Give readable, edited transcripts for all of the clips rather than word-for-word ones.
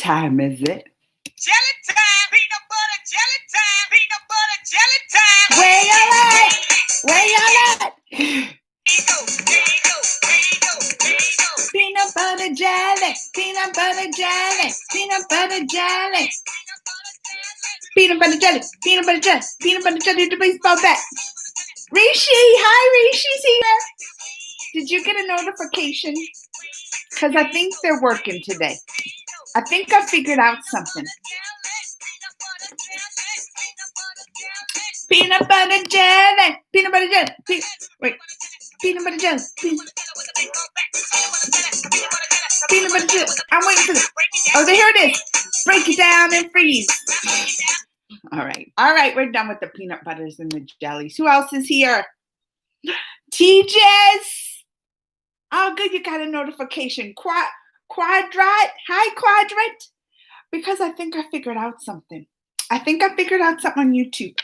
time is it? Jelly time, peanut butter jelly time, peanut butter jelly time. Where y'all at? Where y'all at? There you go, there you go, there you go, there you go. Peanut butter jelly, peanut butter jelly, peanut butter jelly. Peanut butter jelly, peanut butter jelly, peanut butter jelly, the baseball bat. Rishi, hi, Rishi's here. Did you get a notification? Because I think they're working today. I think I figured out something. Peanut butter jelly, peanut butter jelly. Wait, peanut butter jelly. Peanut butter jelly. I'm waiting for this. Oh, here it is. Break it down and freeze. All right, we're done with the peanut butters and the jellies. Who else is here? TJ's. Oh, good, you got a notification. Quadrat. Hi, Quadrat. Because I think I figured out something. I think I figured out something on YouTube.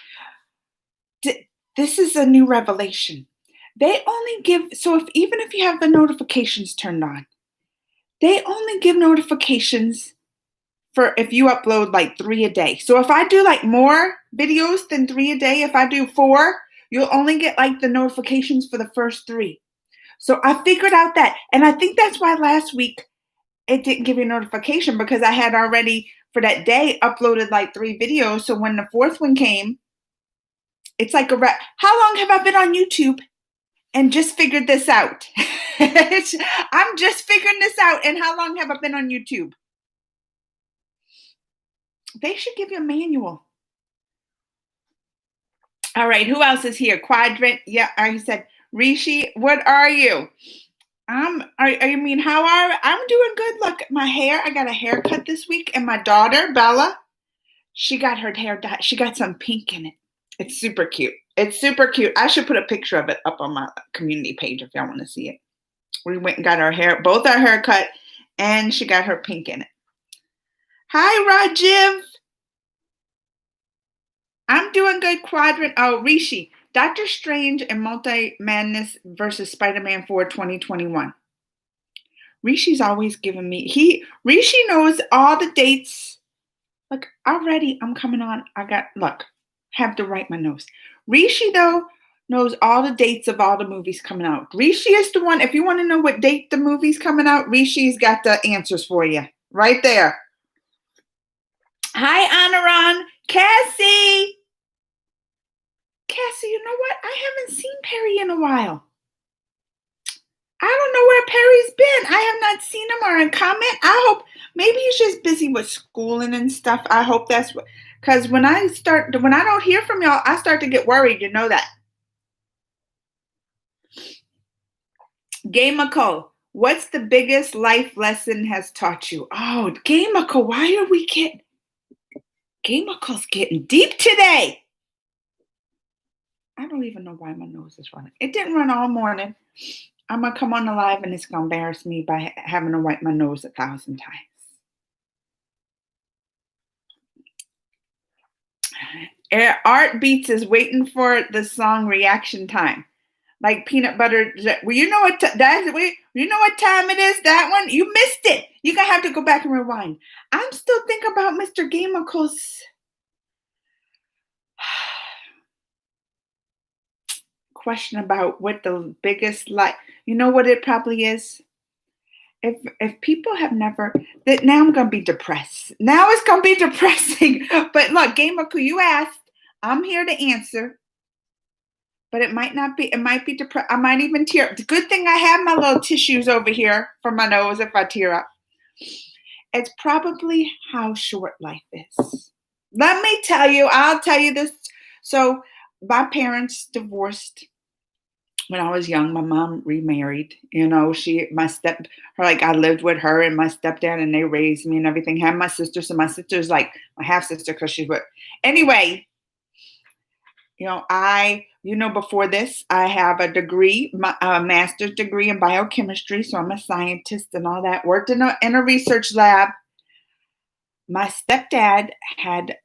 This is a new revelation. They only give, so even if you have the notifications turned on, they only give notifications for if you upload like 3 a day. So if I do like more videos than 3 a day, if I do 4, you'll only get like the notifications for the first 3. So I figured out that. And I think that's why last week it didn't give you a notification, because I had already for that day uploaded like 3 videos. So when the 4th one came, it's like how long have I been on YouTube and just figured this out? I'm just figuring this out. And how long have I been on YouTube? They should give you a manual. All right, who else is here? Quadrant. Yeah, I said, Rishi, what are you? I mean, how are I'm doing good. Look at my hair. I got a haircut this week, and my daughter, Bella, she got her hair dyed. She got some pink in it. It's super cute. It's super cute. I should put a picture of it up on my community page if y'all want to see it. We went and got our hair, both our haircut, and she got her pink in it. Hi, Rajiv. I'm doing good, Quadrant. Oh, Rishi. Doctor Strange and Multi-Madness versus Spider-Man 4 2021. Rishi's always giving me, Rishi knows all the dates. Look, already I'm coming on. Have to write my notes. Rishi, though, knows all the dates of all the movies coming out. Rishi is the one, if you want to know what date the movie's coming out, Rishi's got the answers for you. Right there. Hi, Anaran. Cassie. Cassie, you know what? I haven't seen Perry in a while. I don't know where Perry's been. I have not seen him or in comment. I hope maybe he's just busy with schooling and stuff. I hope that's what, because when I don't hear from y'all, I start to get worried. You know that. Gamako, what's the biggest life lesson has taught you? Oh, Gamako, why are we getting Gamako's getting deep today? I don't even know why my nose is running. It didn't run all morning. I'm going to come on the live and it's going to embarrass me by having to wipe my nose 1,000 times. Art Beats is waiting for the song reaction time. Like peanut butter. Well, you know what you know what time it is? That one? You missed it. You're going to have to go back and rewind. I'm still thinking about Mr. Gamaco's question about what the biggest you know what it probably is? If people have never, that now I'm gonna be depressed. Now it's gonna be depressing. But look, Gamaku, you asked. I'm here to answer. But it might not be. It might be depressed. I might even tear up. The good thing I have my little tissues over here for my nose if I tear up. It's probably how short life is. Let me tell you. I'll tell you this. So my parents divorced when I was young. My mom remarried. You know, I lived with her and my stepdad, and they raised me and everything. Had my sister, so my sister's like my half sister because she's what. Anyway, before this, I have a degree, a master's degree in biochemistry, so I'm a scientist and all that. Worked in a research lab. My stepdad had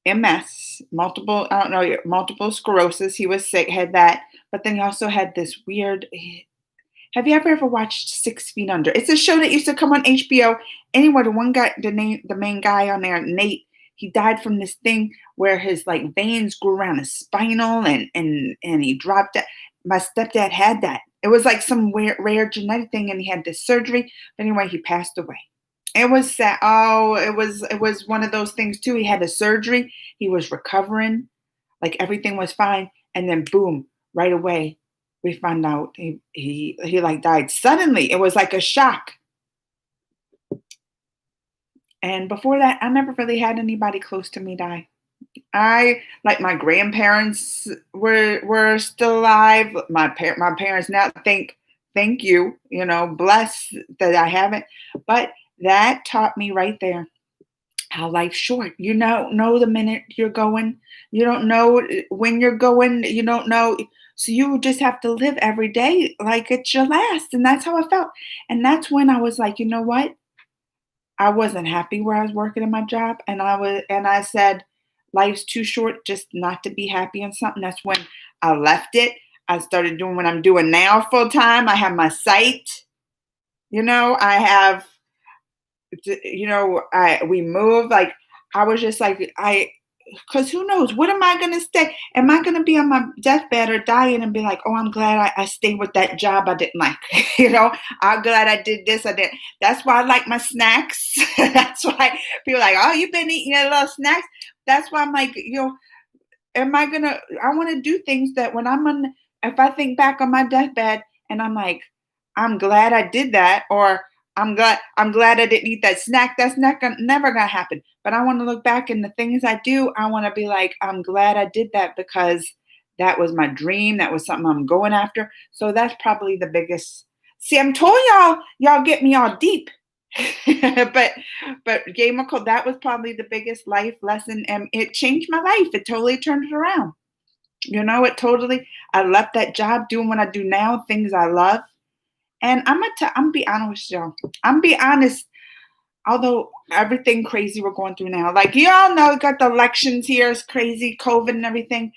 MS, multiple sclerosis. He was sick, had that, but then he also had this weird, Have you ever watched 6 Feet Under? It's a show that used to come on HBO. Anyway, the main guy on there, Nate, he died from this thing where his like veins grew around his spinal and he dropped it. My stepdad had that. It was like some rare genetic thing, and he had this surgery. But anyway, he passed away. It was sad. Oh, it was one of those things too. He had a surgery. He was recovering, like everything was fine, and then boom, right away, we found out he like died suddenly. It was like a shock. And before that, I never really had anybody close to me die. I like my grandparents were still alive. My parents now thank you, bless that I haven't. But that taught me right there how life's short. You know the minute you're going. You don't know when you're going. You don't know. So you just have to live every day like it's your last. And that's how I felt. And that's when I was like, you know what? I wasn't happy where I was working in my job. And I said, life's too short just not to be happy in something. That's when I left it. I started doing what I'm doing now full time. I have my site. I have we moved. Like I was just like because who knows, what am I going to stay, am I going to be on my deathbed or dying and be like, oh, I'm glad I stayed with that job I didn't like. I'm glad I did this, I did. That's why I like my snacks. That's why people are like, oh, you've been eating your little snacks. That's why I'm like, I want to do things that when if I think back on my deathbed and I'm like, I'm glad I did that, or I'm glad I didn't eat that snack. That's never gonna happen. But I want to look back and the things I do, I want to be like, I'm glad I did that because that was my dream. That was something I'm going after. So that's probably the biggest. See, I'm told y'all get me all deep. but Game of Code, that was probably the biggest life lesson, and it changed my life. It totally turned it around. I left that job doing what I do now, things I love. And I'm be honest with y'all. I'm be honest. Although everything crazy we're going through now, like you all know, got the elections here, it's crazy, COVID and everything.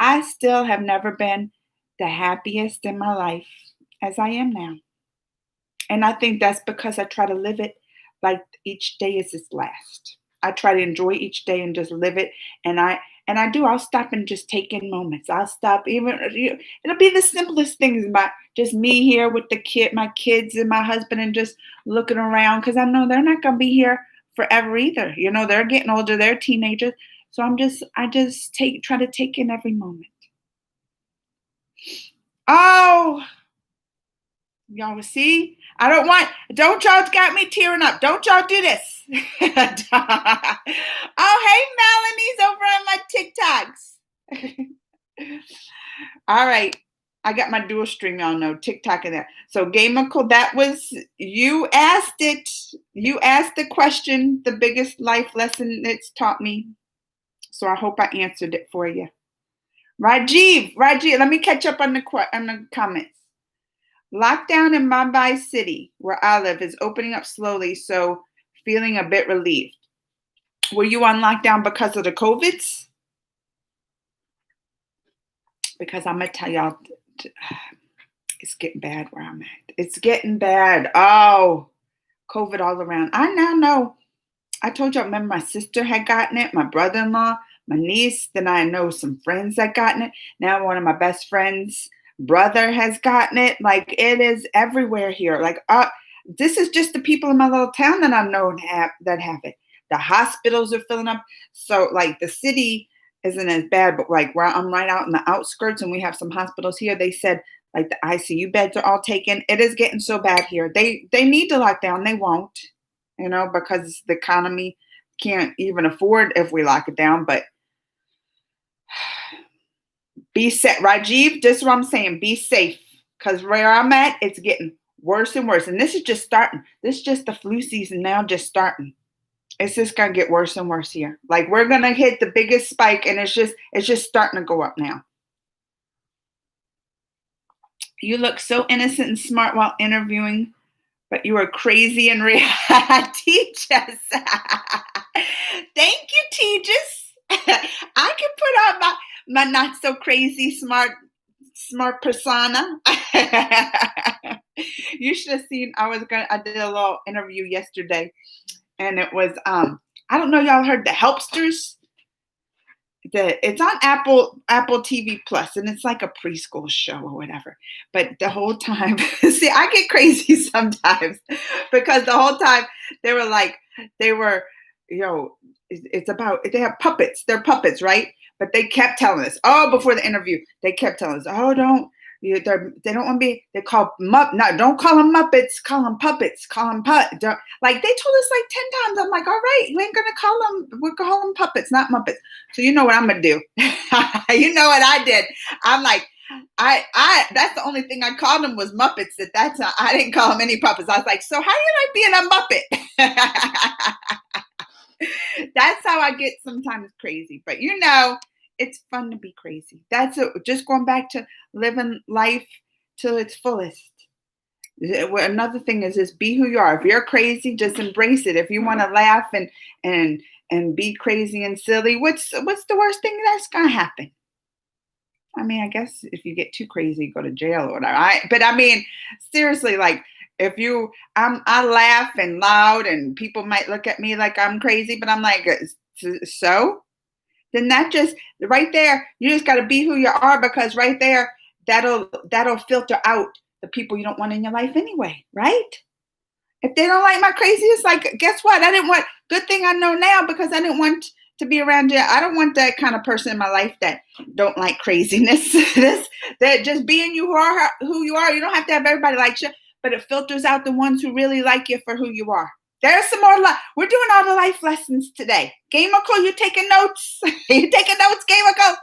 I still have never been the happiest in my life as I am now. And I think that's because I try to live it like each day is its last. I try to enjoy each day and just live it. And I do. I'll stop and just take in moments. I'll stop it'll be the simplest things about just me here with my kids and my husband and just looking around because I know they're not gonna be here forever either. They're getting older, they're teenagers. So I just try to take in every moment. Oh, y'all see? Don't y'all got me tearing up. Don't y'all do this. Oh, hey, Melanie's over on my TikToks. All right. I got my dual stream, y'all know, TikTok and that. So Game of Code, that was, you asked it. You asked the question, the biggest life lesson it's taught me. So I hope I answered it for you. Rajiv, let me catch up on the comments. Lockdown in Mumbai City, where I live, is opening up slowly, so feeling a bit relieved. Were you on lockdown because of the COVIDs? Because I'm going to tell y'all, it's getting bad where I'm at. It's getting bad. Oh, COVID all around. I now know. I told y'all, remember my sister had gotten it, my brother-in-law, my niece, then I know some friends that gotten it. Now one of my best friends' brother has gotten it. Like it is everywhere here. Like this is just the people in my little town that I know that have it. The hospitals are filling up. So like the city isn't as bad, but like where I'm right out in the outskirts and we have some hospitals here, they said like the ICU beds are all taken. It is getting so bad here. They need to lock down. They won't, because the economy can't even afford if we lock it down, but be safe, Rajiv. This is what I'm saying. Be safe, because where I'm at, it's getting worse and worse. And this is just starting. This is just the flu season now, just starting. It's just gonna get worse and worse here. Like we're gonna hit the biggest spike, and it's just starting to go up now. You look so innocent and smart while interviewing, but you are crazy in reality. Teachers. Thank you, teachers. I can put on my not so crazy smart persona. You should have seen. I did a little interview yesterday, and it was I don't know, y'all heard the Helpsters. It's on Apple TV Plus, and it's like a preschool show or whatever. But the whole time, see, I get crazy sometimes because the whole time they were like, they were, it's about, they have puppets. They're puppets, right? But they kept telling us, before the interview, they kept telling us, they don't want to be. They call no, don't call them Muppets. Call them puppets. Call them like they told us like 10 times. I'm like, all right, you ain't gonna call them. We'll call them puppets, not Muppets. So you know what I'm gonna do? You know what I did? I'm like, I that's the only thing I called them was Muppets. I didn't call them any puppets. I was like, so how do you like being a Muppet? That's how I get sometimes crazy. But it's fun to be crazy. That's it. Just going back to living life to its fullest. Another thing is just be who you are. If you're crazy, just embrace it. If you want to laugh and be crazy and silly, what's the worst thing that's gonna happen? I mean, I guess if you get too crazy, go to jail or whatever. But I mean, seriously, like if I laugh and loud, and people might look at me like I'm crazy, but I'm like, so. Then that just right there, you just got to be who you are, because right there, that'll filter out the people you don't want in your life anyway, right? If they don't like my crazy, it's like, guess what? Good thing I know now, because I didn't want to be around you. I don't want that kind of person in my life that don't like craziness. That just being who you are. You don't have to have everybody like you, but it filters out the ones who really like you for who you are. There's some more. We're doing all the life lessons today. Gamerco, you taking notes? You taking notes, Gamerco?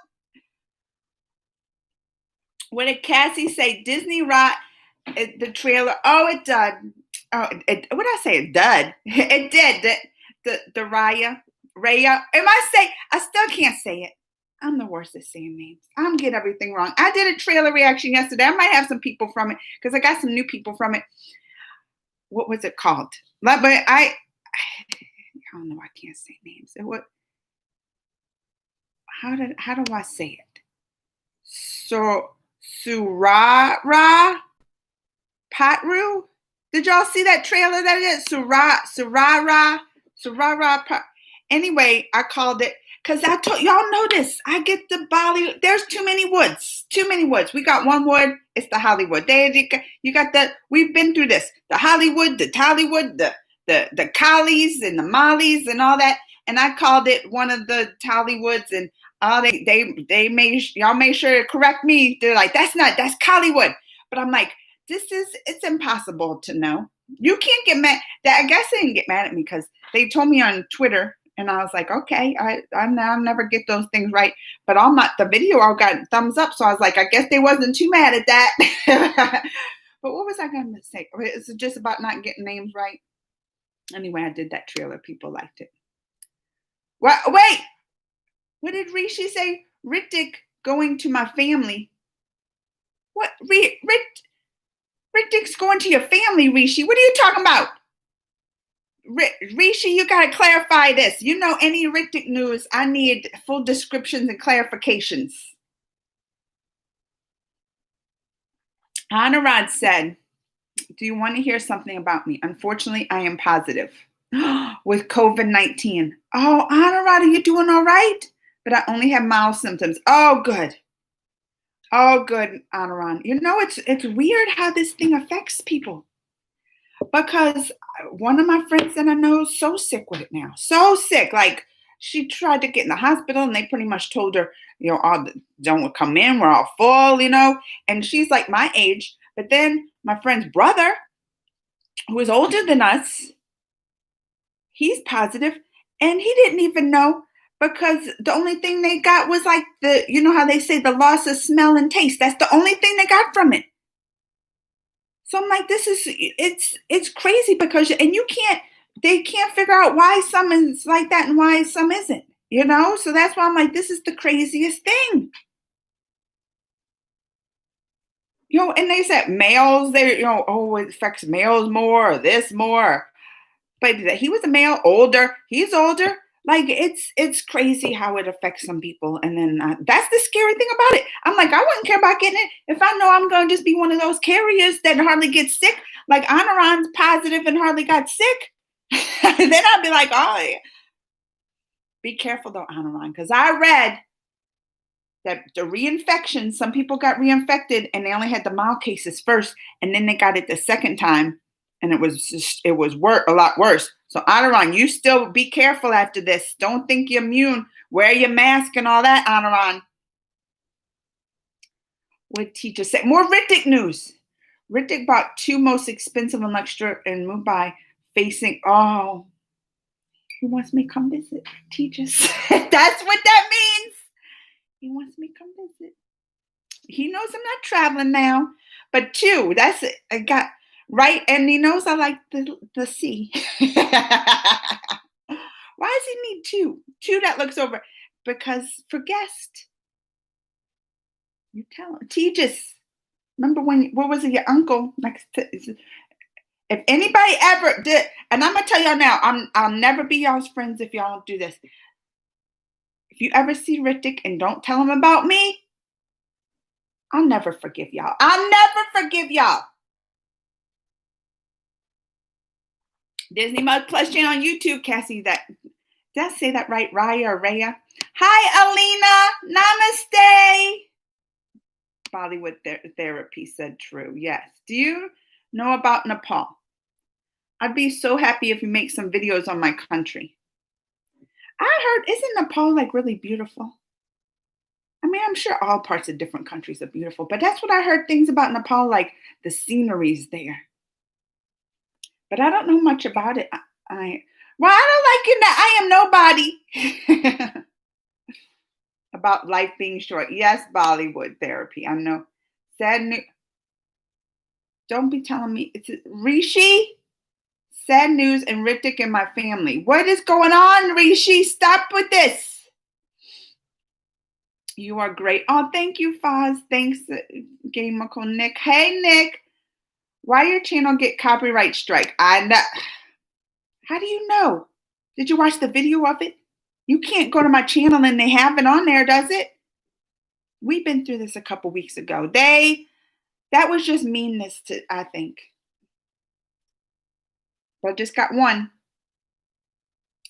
What did Cassie say? Disney Rot, the trailer. Oh, it did. Oh, what did I say? It did. It did. The Raya. I still can't say it. I'm the worst at saying names. I'm getting everything wrong. I did a trailer reaction yesterday. I might have some people from it, because I got some new people from it. What was it called? But I don't know. I can't say names. How do I say it? Surara Patru. Did y'all see that trailer? That is Surara. Anyway, I called it, because I told y'all know this. I get the Bollywood. There's too many woods. Too many woods. We got one wood. It's the Hollywood. You got that. We've been through this. The Hollywood, the Tollywood, the Collies and the Mollies and all that. And I called it one of the Tollywoods, and y'all made sure to correct me. They're like, that's Collywood. But I'm like, it's impossible to know. You can't get mad. I guess they didn't get mad at me, because they told me on Twitter. And I was like, okay, I'll never get those things right. But the video all got thumbs up. So I was like, I guess they wasn't too mad at that. But what was I going to say? Is it just about not getting names right? Anyway, I did that trailer. People liked it. Well, wait. What did Rishi say? Ritik going to my family. What? Ritik's going to your family, Rishi. What are you talking about? Rishi, you got to clarify this. Any Ritik news, I need full descriptions and clarifications. Anurad said, do you want to hear something about me? Unfortunately, I am positive with COVID-19. Oh, Anurad, are you doing all right? But I only have mild symptoms. Oh, good. Oh, good, Anurad. It's weird how this thing affects people. Because one of my friends that I know is so sick with it now. So sick. Like, she tried to get in the hospital, and they pretty much told her, don't come in. We're all full, And she's like my age. But then my friend's brother, who is older than us, he's positive, and he didn't even know, because the only thing they got was like how they say the loss of smell and taste. That's the only thing they got from it. So I'm like, it's crazy, because, and they can't figure out why some is like that and why some isn't, So that's why I'm like, this is the craziest thing. And they said males, it affects males more, or this more. But he was a male, older. He's older, Like it's crazy how it affects some people, and then that's the scary thing about it. I'm like, I wouldn't care about getting it if I know I'm going to just be one of those carriers that hardly gets sick. Like Anaron's positive and hardly got sick. Then I'd be like, oh, yeah. Be careful though, Anaron, because I read that the reinfection, some people got reinfected and they only had the mild cases first, and then they got it the second time, and it was a lot worse. So Anaron, you still be careful after this. Don't think you're immune. Wear your mask and all that, Anaron. What teacher said? More Ritik news. Ritik bought 2 most expensive lecture in Mumbai, facing he wants me to come visit. Teachers. That's what that means. He wants me to come visit. He knows I'm not traveling now. But 2, that's it. I got right, and he knows I like the sea. Why does he need 2? 2 that looks over. Because for guest. You tell him. Teachers. Remember what was it, your uncle? If anybody ever did, and I'm gonna tell y'all now, I'll never be y'all's friends if y'all don't do this. If you ever see Ritik and don't tell him about me, I'll never forgive y'all. I'll never forgive y'all. Disney Plus channel on YouTube, Cassie. Did I say that right? Raya or Raya? Hi, Alina. Namaste. Bollywood Therapy said true. Yes. Do you know about Nepal? I'd be so happy if you make some videos on my country. I heard, isn't Nepal like really beautiful? I mean, I'm sure all parts of different countries are beautiful, but that's what I heard things about Nepal, like the scenery's there. But I don't know much about it. I don't like it. I am nobody. About life being short. Yes, Bollywood Therapy. I know. Sad news. Don't be telling me. It's Rishi. Sad news and Ritik and my family. What is going on, Rishi? Stop with this. You are great. Oh, thank you, Foz. Thanks, Game Uncle Nick. Hey, Nick. Why your channel get copyright strike? I know. How do you know? Did you watch the video of it? You can't go to my channel and they have it on there, does it? We've been through this a couple weeks ago. That was just meanness I think. But I just got one.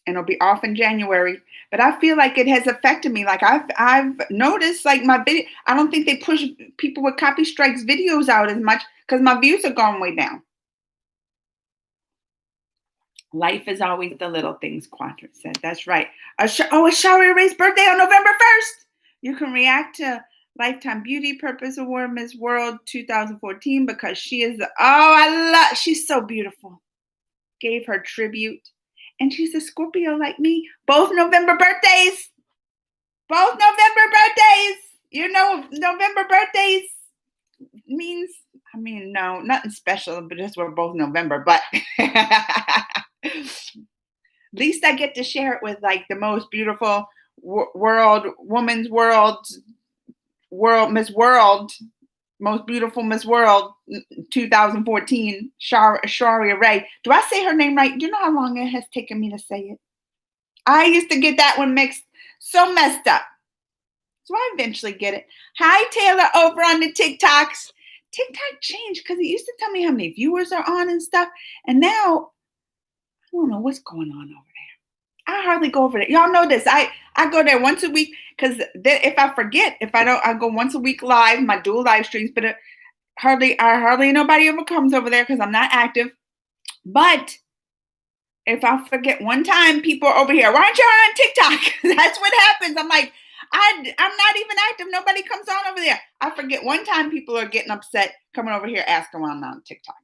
And it'll be off in January. But I feel like it has affected me. Like I've noticed, like my video, I don't think they push people with copy strikes videos out as much because my views are going way down. Life is always the little things, Quadrant said. That's right. Shari Ray's birthday on November 1st. You can react to Lifetime Beauty Purpose Award Miss World 2014 because she is she's so beautiful. Gave her tribute. And she's a Scorpio like me. Both November birthdays. Both November birthdays. You know, November birthdays means, no, nothing special, but just we're both November. But at least I get to share it with like the most beautiful Miss World, most beautiful Miss World 2014, Sharia Ray. Do I say her name right? Do you know how long it has taken me to say it? I used to get that one mixed, so messed up. So I eventually get it. Hi, Taylor, over on the TikToks. TikTok changed because it used to tell me how many viewers are on and stuff. And now, I don't know what's going on over there. I hardly go over there. Y'all know this. I go there once a week because if I forget, I go once a week live, my dual live streams, but hardly nobody ever comes over there because I'm not active. But if I forget one time, people are over here. Why aren't you on TikTok? That's what happens. I'm like, I'm not even active. Nobody comes on over there. I forget one time, people are getting upset coming over here asking why I'm not on TikTok.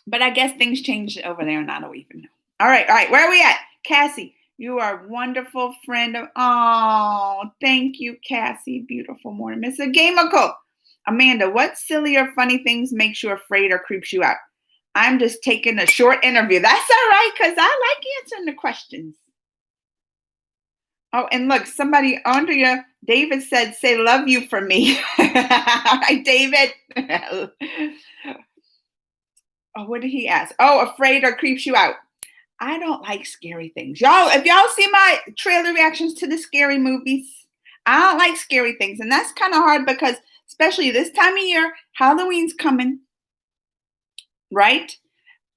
But I guess things changed over there and I don't even know. All right. Where are we at? Cassie, you are a wonderful friend of. Oh, thank you, Cassie. Beautiful morning. Mr. Gamical. Amanda, what silly or funny things makes you afraid or creeps you out? I'm just taking a short interview. That's all right, because I like answering the questions. Oh, and look, somebody under you, David said, say love you for me. All right, David. Oh, what did he ask? Oh, afraid or creeps you out. I don't like scary things. Y'all, if y'all see my trailer reactions to the scary movies, I don't like scary things. And that's kind of hard because, especially this time of year, Halloween's coming, right?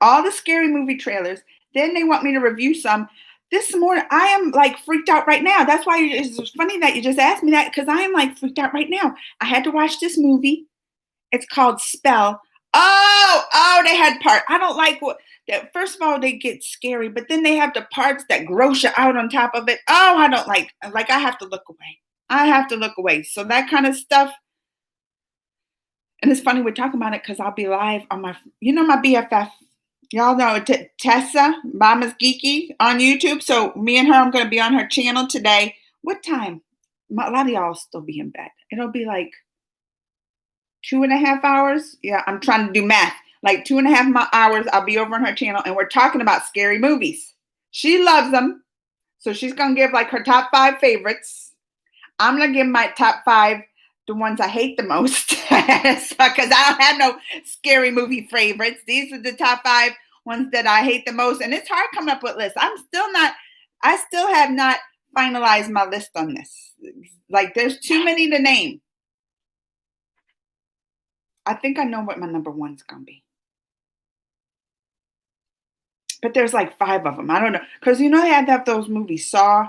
All the scary movie trailers. Then they want me to review some. This morning, I am like freaked out right now. That's why it's funny that you just asked me that, because I am like freaked out right now. I had to watch this movie. It's called Spell. Oh, they had part. I don't like what. First of all, they get scary, but then they have the parts that gross you out on top of it. Oh, I don't like. Like, I have to look away. I have to look away. So that kind of stuff. And it's funny we're talking about it because I'll be live on my, my BFF. Y'all know Tessa, Mama's Geeky on YouTube. So me and her, I'm going to be on her channel today. What time? A lot of y'all will still be in bed. It'll be like 2.5 hours. Yeah, I'm trying to do math. Like 2.5 hours, I'll be over on her channel, and we're talking about scary movies. She loves them. So she's going to give like her top 5 favorites. I'm going to give my top 5, the ones I hate the most, because I don't have no scary movie favorites. These are the top 5 ones that I hate the most. And it's hard coming up with lists. I still have not finalized my list on this. Like, there's too many to name. I think I know what my number 1's going to be. But there's like 5 of them. I don't know. Because they had to have those movies, Saw.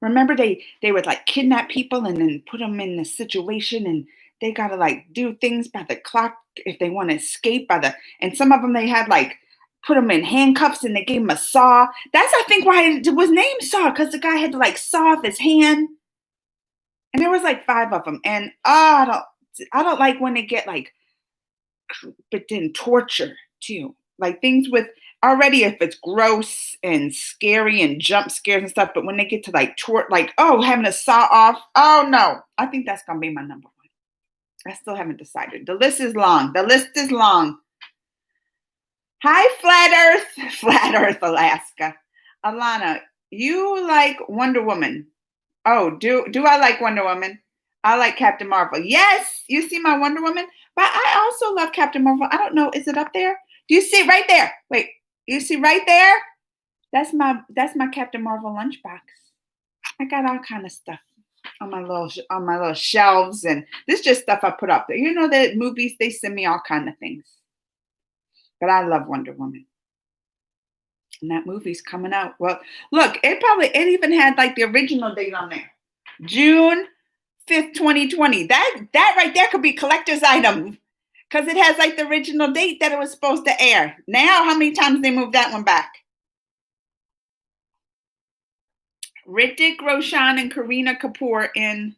Remember they would like kidnap people and then put them in a situation, and they got to like do things by the clock if they want to escape and some of them they had like put them in handcuffs and they gave him a saw. That's, I think, why it was named Saw, because the guy had to like saw off his hand. And there was like 5 of them. And I don't like when they get like, but then torture too. Like things with, already if it's gross and scary and jump scares and stuff, but when they get to like having a saw off, oh no, I think that's gonna be my number 1. I still haven't decided. The list is long. Hi, Flat Earth, Alaska. Alana, you like Wonder Woman? Oh, do I like Wonder Woman? I like Captain Marvel. Yes, you see my Wonder Woman, but I also love Captain Marvel. I don't know, is it up there? Do you see right there? Wait, you see right there? That's my Captain Marvel lunchbox. I got all kind of stuff on my little shelves, and this is just stuff I put up there. The movies, they send me all kind of things. But I love Wonder Woman. And that movie's coming out. Well, look, it even had like the original date on there. June 5th, 2020. That right there could be collector's item, because it has like the original date that it was supposed to air. Now, how many times they moved that one back? Ritik Roshan and Kareena Kapoor in,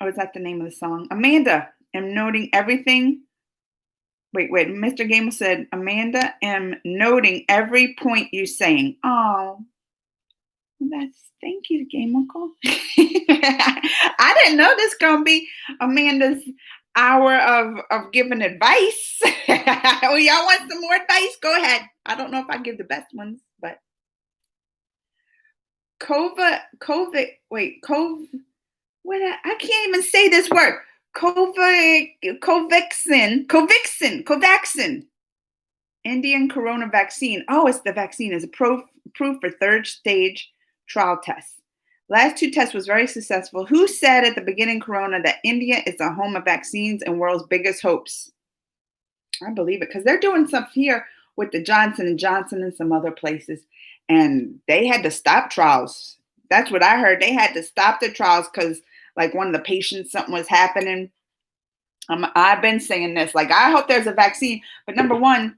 is that the name of the song? Amanda, am noting everything. Wait, Mr. Gamer said, Amanda, am noting every point you're saying. Oh, thank you, Game Uncle. I didn't know this gonna be Amanda's hour of giving advice. Well, y'all want some more advice? Go ahead. I don't know if I give the best ones, but I can't even say this word. Covaxin. Indian corona vaccine. Oh, it's the vaccine. Is approved for 3rd stage trial tests. Last 2 tests was very successful. Who said at the beginning corona that India is the home of vaccines and world's biggest hopes? I believe it, because they're doing stuff here with the Johnson & Johnson and some other places, and they had to stop trials. That's what I heard. They had to stop the trials because like one of the patients, something was happening. I've been saying this, like, I hope there's a vaccine, but number 1,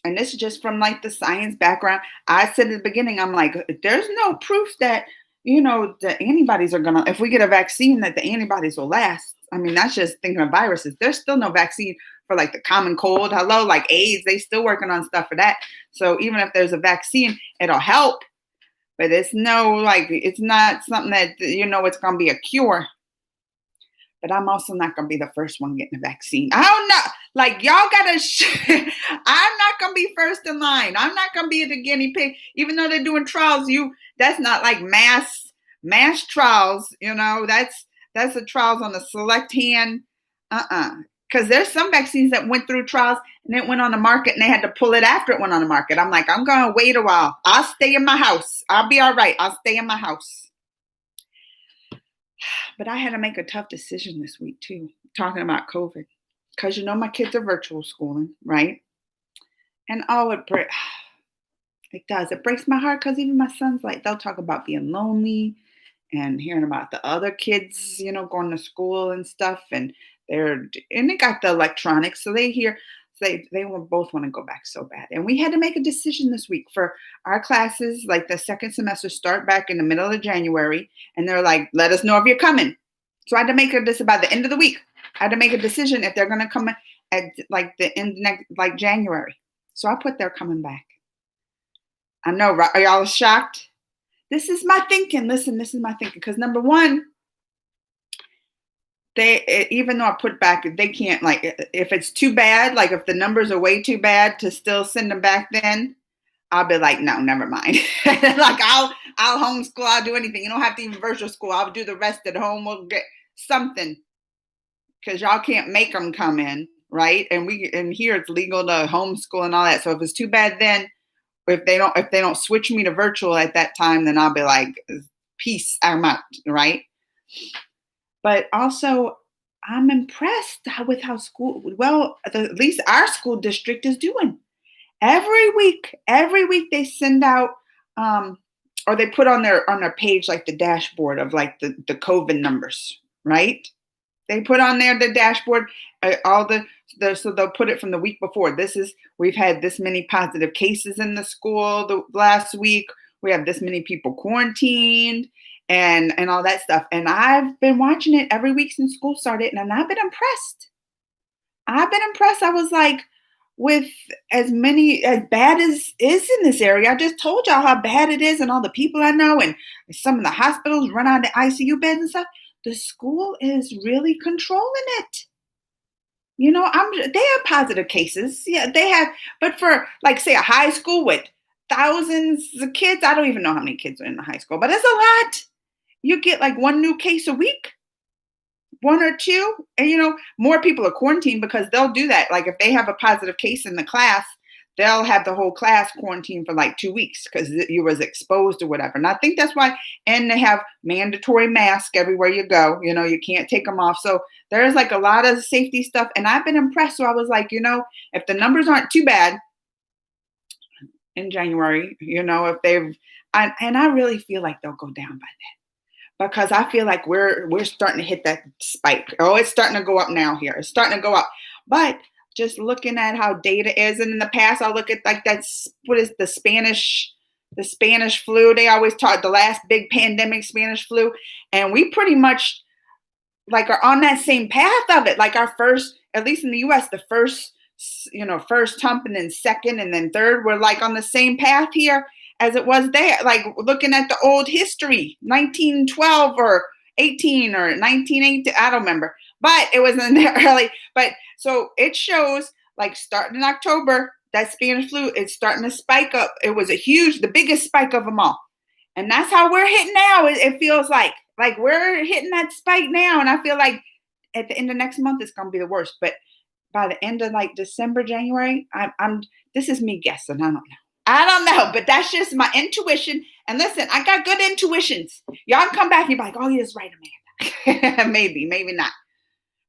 and this is just from like the science background, I said at the beginning, I'm like, there's no proof that, the antibodies are gonna, if we get a vaccine, that the antibodies will last. I mean, that's just thinking of viruses. There's still no vaccine for like the common cold. Hello, like AIDS, they still working on stuff for that. So even if there's a vaccine, it'll help, but it's not something that, it's going to be a cure. But I'm also not going to be the first one getting a vaccine. I don't know. Like, y'all got to, I'm not going to be first in line. I'm not going to be the guinea pig. Even though they're doing trials, that's not like mass trials. That's the trials on the select hand. Because there's some vaccines that went through trials and it went on the market and they had to pull it after it went on the market. I'm like, I'm going to wait a while. I'll stay in my house. I'll be all right. I'll stay in my house. But I had to make a tough decision this week too, talking about COVID. Because my kids are virtual schooling, right? And it does. It breaks my heart because even my son's like, they'll talk about being lonely and hearing about the other kids, going to school and stuff. And they got the electronics. So they both want to go back so bad. And we had to make a decision this week for our classes, like the second semester start back in the middle of January. And they're like, let us know if you're coming. So I had to make this by the end of the week. I had to make a decision if they're going to come at like the end next, like January. So I put they're coming back. I know, right? Are y'all shocked? This is my thinking. Listen, this is my thinking. Because number one, even though I put back, they can't, like, if it's too bad, like if the numbers are way too bad to still send them back, then I'll be like, no, never mind. Like I'll homeschool. I'll do anything. You don't have to even virtual school. I'll do the rest at home. We'll get something because y'all can't make them come in, right? And here it's legal to homeschool and all that. So if it's too bad, then if they don't switch me to virtual at that time, then I'll be like, peace, I'm out, right? But also, I'm impressed with how at least our school district is doing. Every week they send out, or they put on their page like the dashboard of like the COVID numbers, right? They put on there the dashboard, so they'll put it from the week before. We've had this many positive cases in the school the last week. We have this many people quarantined and all that stuff. And I've been watching it every week since school started, and I've been impressed. I was like, with as bad as is in this area, I just told y'all how bad it is and all the people I know, and some of the hospitals run out of ICU beds and stuff. The school is really controlling it. They have positive cases. Yeah, they have. But for, like, say, a high school with thousands of kids, I don't even know how many kids are in the high school, but it's a lot. You get like one new case a week, one or two, and more people are quarantined because they'll do that. Like if they have a positive case in the class, they'll have the whole class quarantined for like 2 weeks because you was exposed or whatever. And I think that's why, and they have mandatory masks everywhere you go. You can't take them off. So there's like a lot of safety stuff. And I've been impressed. So I was like, if the numbers aren't too bad in January, if I really feel like they'll go down by then. Because I feel like we're starting to hit that spike. Oh, it's starting to go up now here. It's starting to go up. But just looking at how data is, and in the past, I'll look at like what is the Spanish flu. They always talk the last big pandemic, Spanish flu. And we pretty much like are on that same path of it. Like our first, at least in the US, the first hump, and then second, and then third, we're like on the same path here as it was there. Like looking at the old history, 1912 or 18 or 1918, I don't remember, but it was in there early. But so it shows like starting in October, that Spanish flu is starting to spike up. It was the biggest spike of them all. And that's how we're hitting now. It feels like we're hitting that spike now. And I feel like at the end of next month, it's going to be the worst. But by the end of like December, January, this is me guessing. I don't know, but that's just my intuition. And listen, I got good intuitions. Y'all come back and you're like, oh, you're right, Amanda. Maybe not.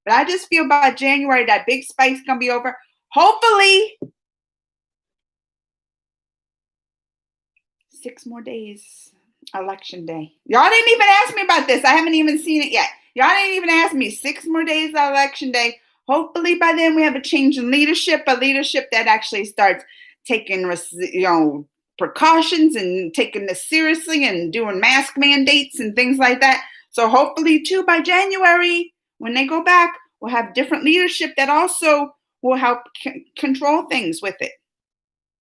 But I just feel by January, that big spike's going to be over. Hopefully, 6 more days, election day. Y'all didn't even ask me about this. I haven't even seen it yet. Y'all didn't even ask me. 6 more days, election day. Hopefully by then we have a change in leadership, a leadership that actually starts taking, precautions and taking this seriously and doing mask mandates and things like that. So hopefully too, by January, when they go back, we'll have different leadership that also will help control things with it.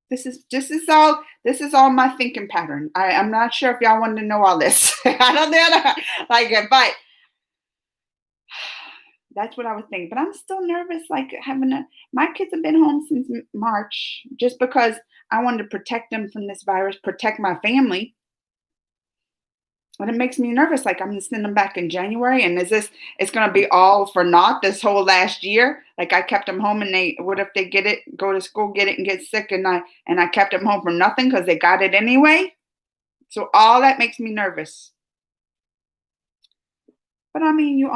This is all my thinking pattern. I'm not sure if y'all wanted to know all this. I don't know, like it, but that's what I was thinking. But I'm still nervous, like my kids have been home since March just because I wanted to protect them from this virus, protect my family. And it makes me nervous. Like, I'm going to send them back in January. And it's going to be all for naught this whole last year. Like, I kept them home and what if they get it, go to school, get it and get sick. And I kept them home for nothing because they got it anyway. So all that makes me nervous. But I mean,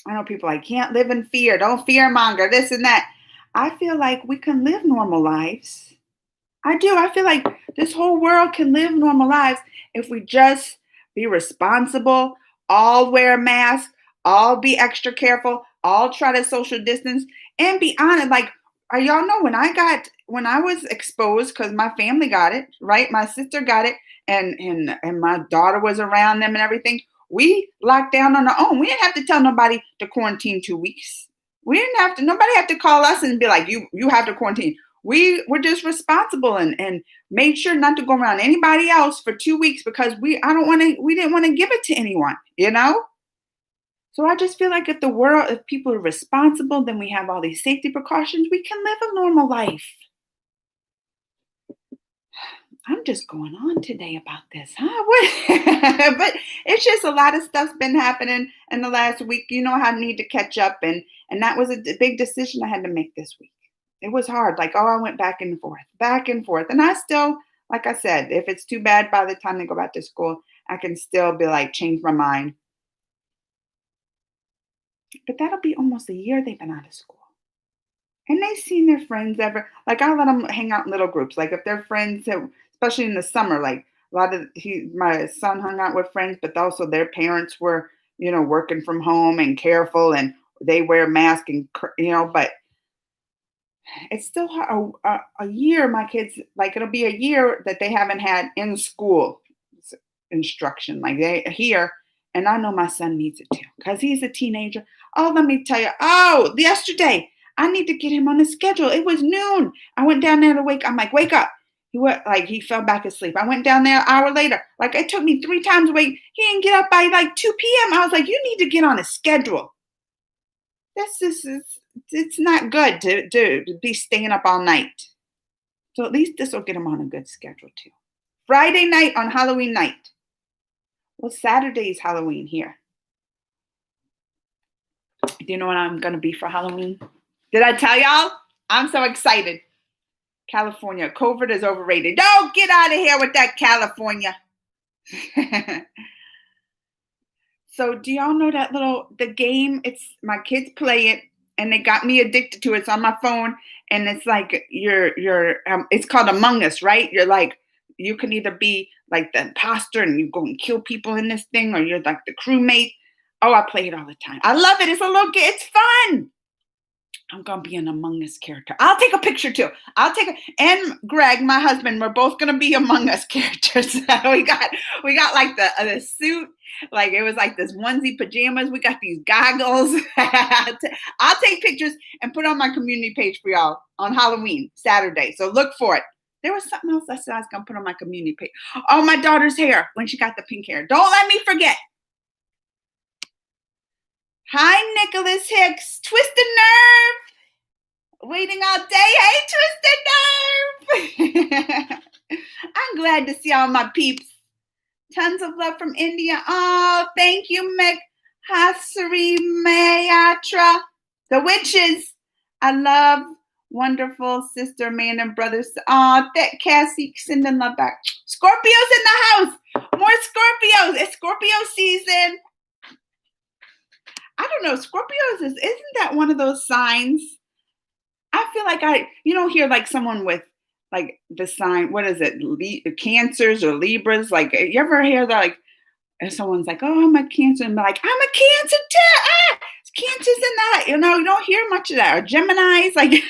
I know people like, can't live in fear. Don't fear monger, this and that. I feel like we can live normal lives. I do. I feel like this whole world can live normal lives if we just be responsible, all wear masks, all be extra careful, all try to social distance, and be honest. Like, y'all know when I was exposed because my family got it, right? My sister got it, and my daughter was around them and everything. We locked down on our own. We didn't have to tell nobody to quarantine 2 weeks. Nobody had to call us and be like, you have to quarantine. We were just responsible and made sure not to go around anybody else for 2 weeks because we didn't want to give it to anyone, you know? So I just feel like if people are responsible, then we have all these safety precautions, we can live a normal life. I'm just going on today about this, huh? But it's just a lot of stuff's been happening in the last week. You know how I need to catch up, and that was a big decision I had to make this week. It was hard. Like, I went back and forth. And I still, like I said, if it's too bad by the time they go back to school, I can still be like, change my mind. But that'll be almost a year they've been out of school. And they've seen their friends ever. Like, I let them hang out in little groups. Like, if they're friends, especially in the summer, like my son hung out with friends, but also their parents were, working from home and careful, and they wear masks and, but it's still a year. My kids, like, it'll be a year that they haven't had in school instruction like they here. And I know my son needs it too because he's a teenager. Oh, let me tell you. Oh, yesterday I need to get him on the schedule. It was noon. I went down there to I'm like, wake up. He fell back asleep. I went down there an hour later. Like, it took me 3 times to wake. He didn't get up by like 2 p.m. I was like, you need to get on a schedule. It's not good to be staying up all night. So at least this will get him on a good schedule too. Friday night on Halloween night. Well, Saturday's Halloween here. Do you know what I'm going to be for Halloween? Did I tell y'all? I'm so excited. California. COVID is overrated. Don't get out of here with that California. So do y'all know the game? My kids play it and they got me addicted to it. It's on my phone and it's like it's called Among Us, right? You're like, you can either be like the imposter and you go and kill people in this thing, or you're like the crewmate. Oh, I play it all the time. I love it. It's fun. I'm going to be an Among Us character. I'll take a picture too. And Greg, my husband, we're both going to be Among Us characters. we got like the suit, like it was like this onesie pajamas. We got these goggles. I'll take pictures and put on my community page for y'all on Halloween, Saturday. So look for it. There was something else I said I was going to put on my community page. Oh, my daughter's hair when she got the pink hair. Don't let me forget. Hi, Nicholas Hicks. Twisted Nerve. Waiting all day. Hey, Twisted Nerve. I'm glad to see all my peeps. Tons of love from India. Oh, thank you, Meg Hasari Mayatra. The witches. I love wonderful sister, man, and brothers. Oh, that Cassie, sending love back. Scorpios in the house. More Scorpios. It's Scorpio season. I don't know. Scorpios isn't that one of those signs? I feel like hear like someone with like the sign, what is it? Cancers or Libras. Like, you ever hear that? Like, if someone's like, oh, I'm a Cancer, and like, I'm a Cancer too. Cancer's in that. You don't hear much of that. Or Geminis, like,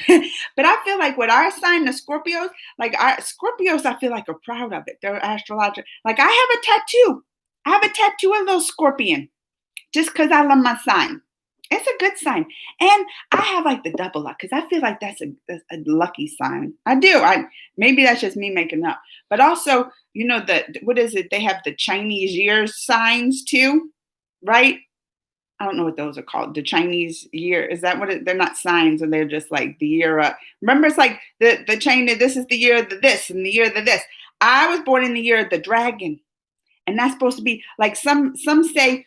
but I feel like with our sign, the Scorpios, like our Scorpios, I feel like are proud of it. They're astrological. Like, I have a tattoo. I have a tattoo of a little scorpion. Just because I love my sign. It's a good sign. And I have like the double luck because I feel like that's a lucky sign. I do. Maybe that's just me making up. But also, what is it? They have the Chinese year signs too, right? I don't know what those are called. The Chinese year. Is that what they're not signs, and they're just like the year. Remember, it's like the China, this is the year of the this and the year of the this. I was born in the year of the dragon. And that's supposed to be like some say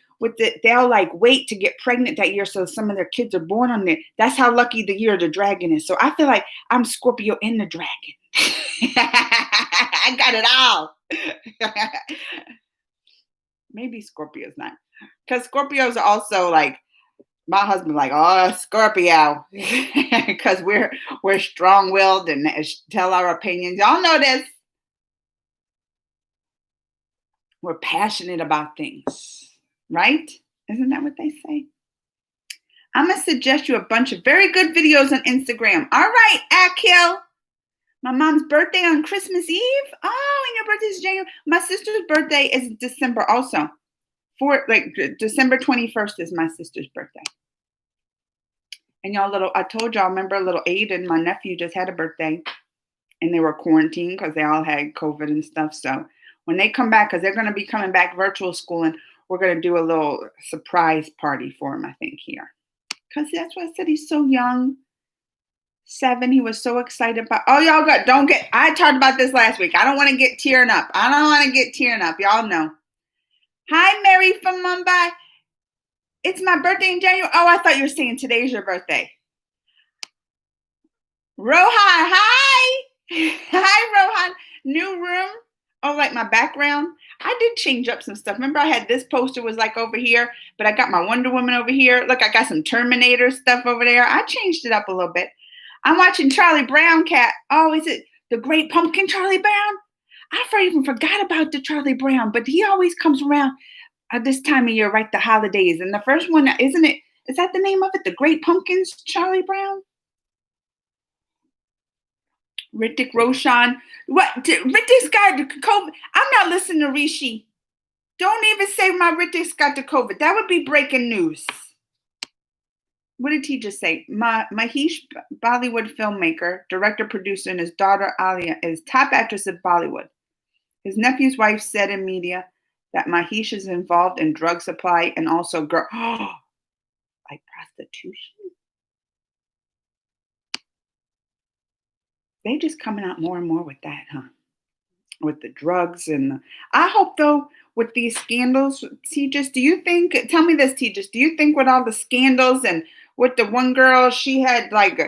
they'll like wait to get pregnant that year so some of their kids are born on there. That's how lucky the year of the dragon is. So I feel like I'm Scorpio and the dragon. I got it all. Maybe Scorpio's not. Because Scorpios are also like, my husband's like, oh, Scorpio. Because we're strong-willed and tell our opinions. Y'all know this. We're passionate about things, right? Isn't that what they say? I'm going to suggest you a bunch of very good videos on Instagram. All right, Akil. My mom's birthday on Christmas Eve. Oh, and your birthday is January. My sister's birthday is December also. December 21st is my sister's birthday. And y'all I told y'all, remember little Aiden, my nephew just had a birthday. And they were quarantined because they all had COVID and stuff. So when they come back, because they're going to be coming back virtual school, and we're going to do a little surprise party for him, I think, here. Because that's why I said he's so young. 7, he was so excited about. Oh, y'all I talked about this last week. I don't want to get tearing up. Y'all know. Hi, Mary from Mumbai. It's my birthday in January. Oh, I thought you were saying today's your birthday. Rohan, hi. Hi, Rohan. New room. Oh, like my background. I did change up some stuff. Remember I had this poster was like over here, but I got my Wonder Woman over here. Look, I got some Terminator stuff over there. I changed it up a little bit. I'm watching Charlie Brown cat. Oh, is it the Great Pumpkin Charlie Brown? I even forgot about the Charlie Brown, but he always comes around at this time of year, right? The holidays. And the first one, isn't it? Is that the name of it? The Great Pumpkins Charlie Brown? Ritik Roshan. What? Ritik's got the COVID. I'm not listening to Rishi. Don't even say my Ritik's got the COVID. That would be breaking news. What did he just say? Mahesh, Bollywood filmmaker, director, producer, and his daughter Alia is top actress of Bollywood. His nephew's wife said in media that Mahesh is involved in drug supply and also like prostitution. They just coming out more and more with that, huh? With the drugs I hope though with these scandals, Tejas, do you think? Tell me this, Tejas. Do you think with all the scandals and with the one girl, she had like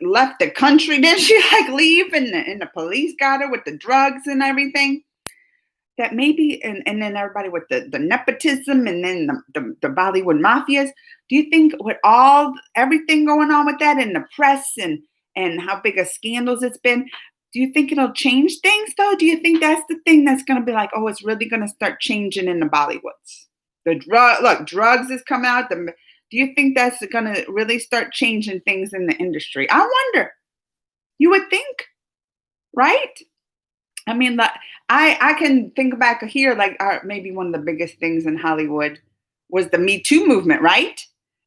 left the country? Didn't she like leave and the police got her with the drugs and everything? That maybe and then everybody with the nepotism and then the Bollywood mafias. Do you think with everything going on with that in the press and how big of scandals it's been, do you think it'll change things though? Do you think that's the thing that's going to be like, oh, it's really going to start changing in the Bollywoods? Drugs is coming out. Do you think that's going to really start changing things in the industry? I wonder. You would think, right? I mean, I can think back here, like maybe one of the biggest things in Hollywood was the Me Too movement, right?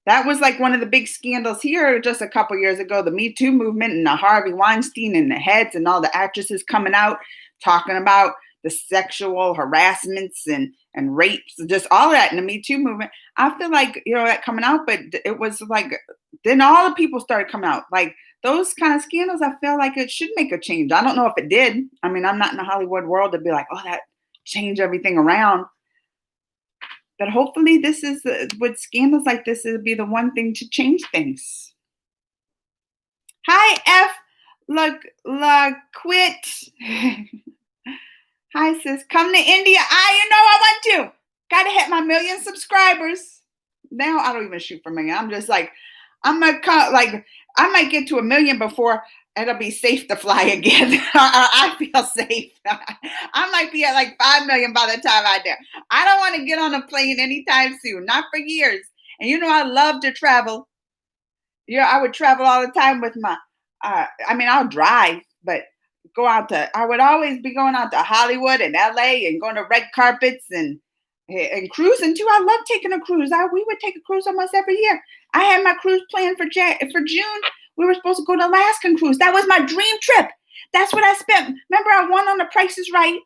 That was like one of the big scandals here just a couple years ago, the Me Too movement and the Harvey Weinstein and the heads and all the actresses coming out talking about the sexual harassments and rapes, just all that in the Me Too movement. I feel like, that coming out, but it was like, then all the people started coming out. Like those kind of scandals, I feel like it should make a change. I don't know if it did. I mean, I'm not in the Hollywood world to be like, oh, that changed everything around. But hopefully this is, with scandals like this, it'll be the one thing to change things. Hi, F. La quit. Hi, sis. Come to India. I want to. Gotta hit my 1 million subscribers. Now I don't even shoot for 1 million. I'm just like, I might get to 1 million before it'll be safe to fly again. I feel safe. I might be at like 5 million by the time I do. I don't want to get on a plane anytime soon, not for years. And I love to travel. I would travel all the time with I'll drive, but I would always be going out to Hollywood and LA and going to red carpets and cruising too. I love taking a cruise. We would take a cruise almost every year. I had my cruise planned for June. We were supposed to go to Alaskan cruise. That was my dream trip. That's what I spent. Remember, I won on The Price is Right.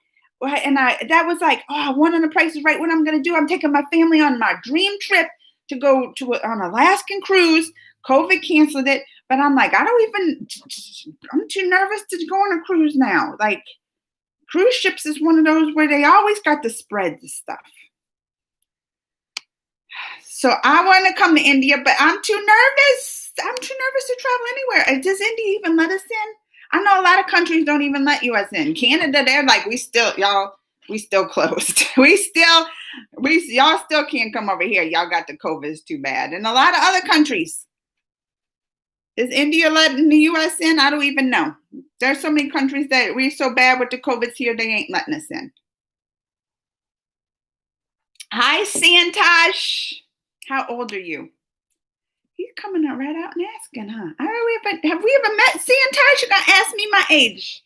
And that was like, oh, I won on The Price is Right. What I'm going to do, I'm taking my family on my dream trip to go on Alaskan cruise. COVID canceled it. But I'm like, I'm too nervous to go on a cruise now. Like, Cruise ships is one of those where they always got the spreads and stuff. So I want to come to India, but I'm too nervous. I'm too nervous to travel anywhere. Does India even let us in? I know a lot of countries don't even let us in. Canada, they're like, we still closed. Y'all still can't come over here. Y'all got the COVID, it's too bad. And a lot of other countries. Is India letting the U.S. in? I don't even know. There's so many countries that we're so bad with the COVID here, they ain't letting us in. Hi, Santosh. How old are you? He's coming right out and asking, huh? Have we ever met? Santosh, you're going to ask me my age.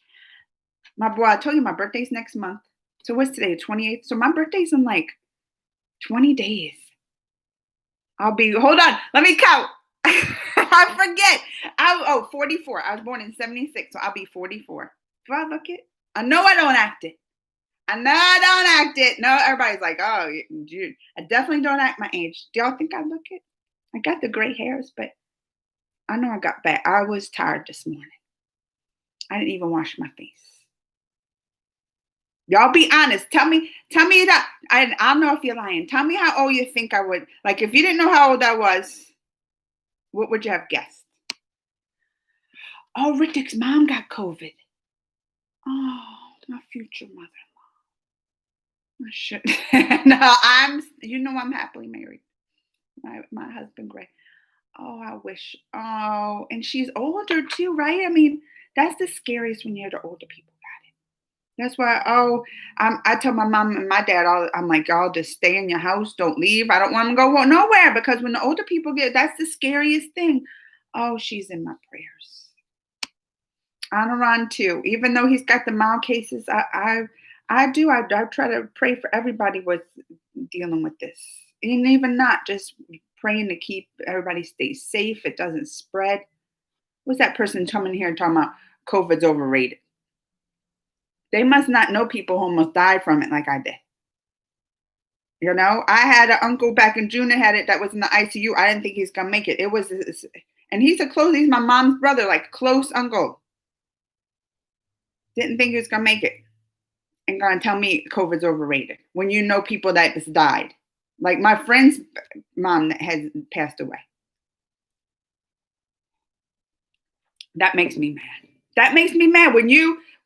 My boy, I told you my birthday's next month. So what's today, 28th? So my birthday's in like 20 days. Hold on, let me count. I forget. 44. I was born in 76, so I'll be 44. Do I look it? I know I don't act it. No, everybody's like, oh, dude. I definitely don't act my age. Do y'all think I look it? I got the gray hairs, but I know I got back. I was tired this morning. I didn't even wash my face. Y'all be honest. Tell me that. I don't know if you're lying. Tell me how old you think I would. Like, if you didn't know how old I was, what would you have guessed? Oh, Ritik's mom got COVID. Oh, my future mother-in-law. I should. No, I'm happily married. My husband, Gray. Oh, I wish. Oh, and she's older too, right? I mean, that's the scariest when you're the older people got it. That's why, I tell my mom and my dad, I'm like, y'all just stay in your house. Don't leave. I don't want them to go nowhere, because when the older people that's the scariest thing. Oh, she's in my prayers. Aniron too. Even though he's got the mild cases, I try to pray for everybody with dealing with this. And even not just praying to keep everybody stay safe. It doesn't spread. What's that person coming here and talking about COVID's overrated? They must not know people who almost died from it like I did. You know, I had an uncle back in June that had it that was in the ICU. I didn't think he's going to make it. And he's my mom's brother, like close uncle. Didn't think he was going to make it. And going to tell me COVID's overrated when you know people that just died. Like my friend's mom that has passed away. That makes me mad. When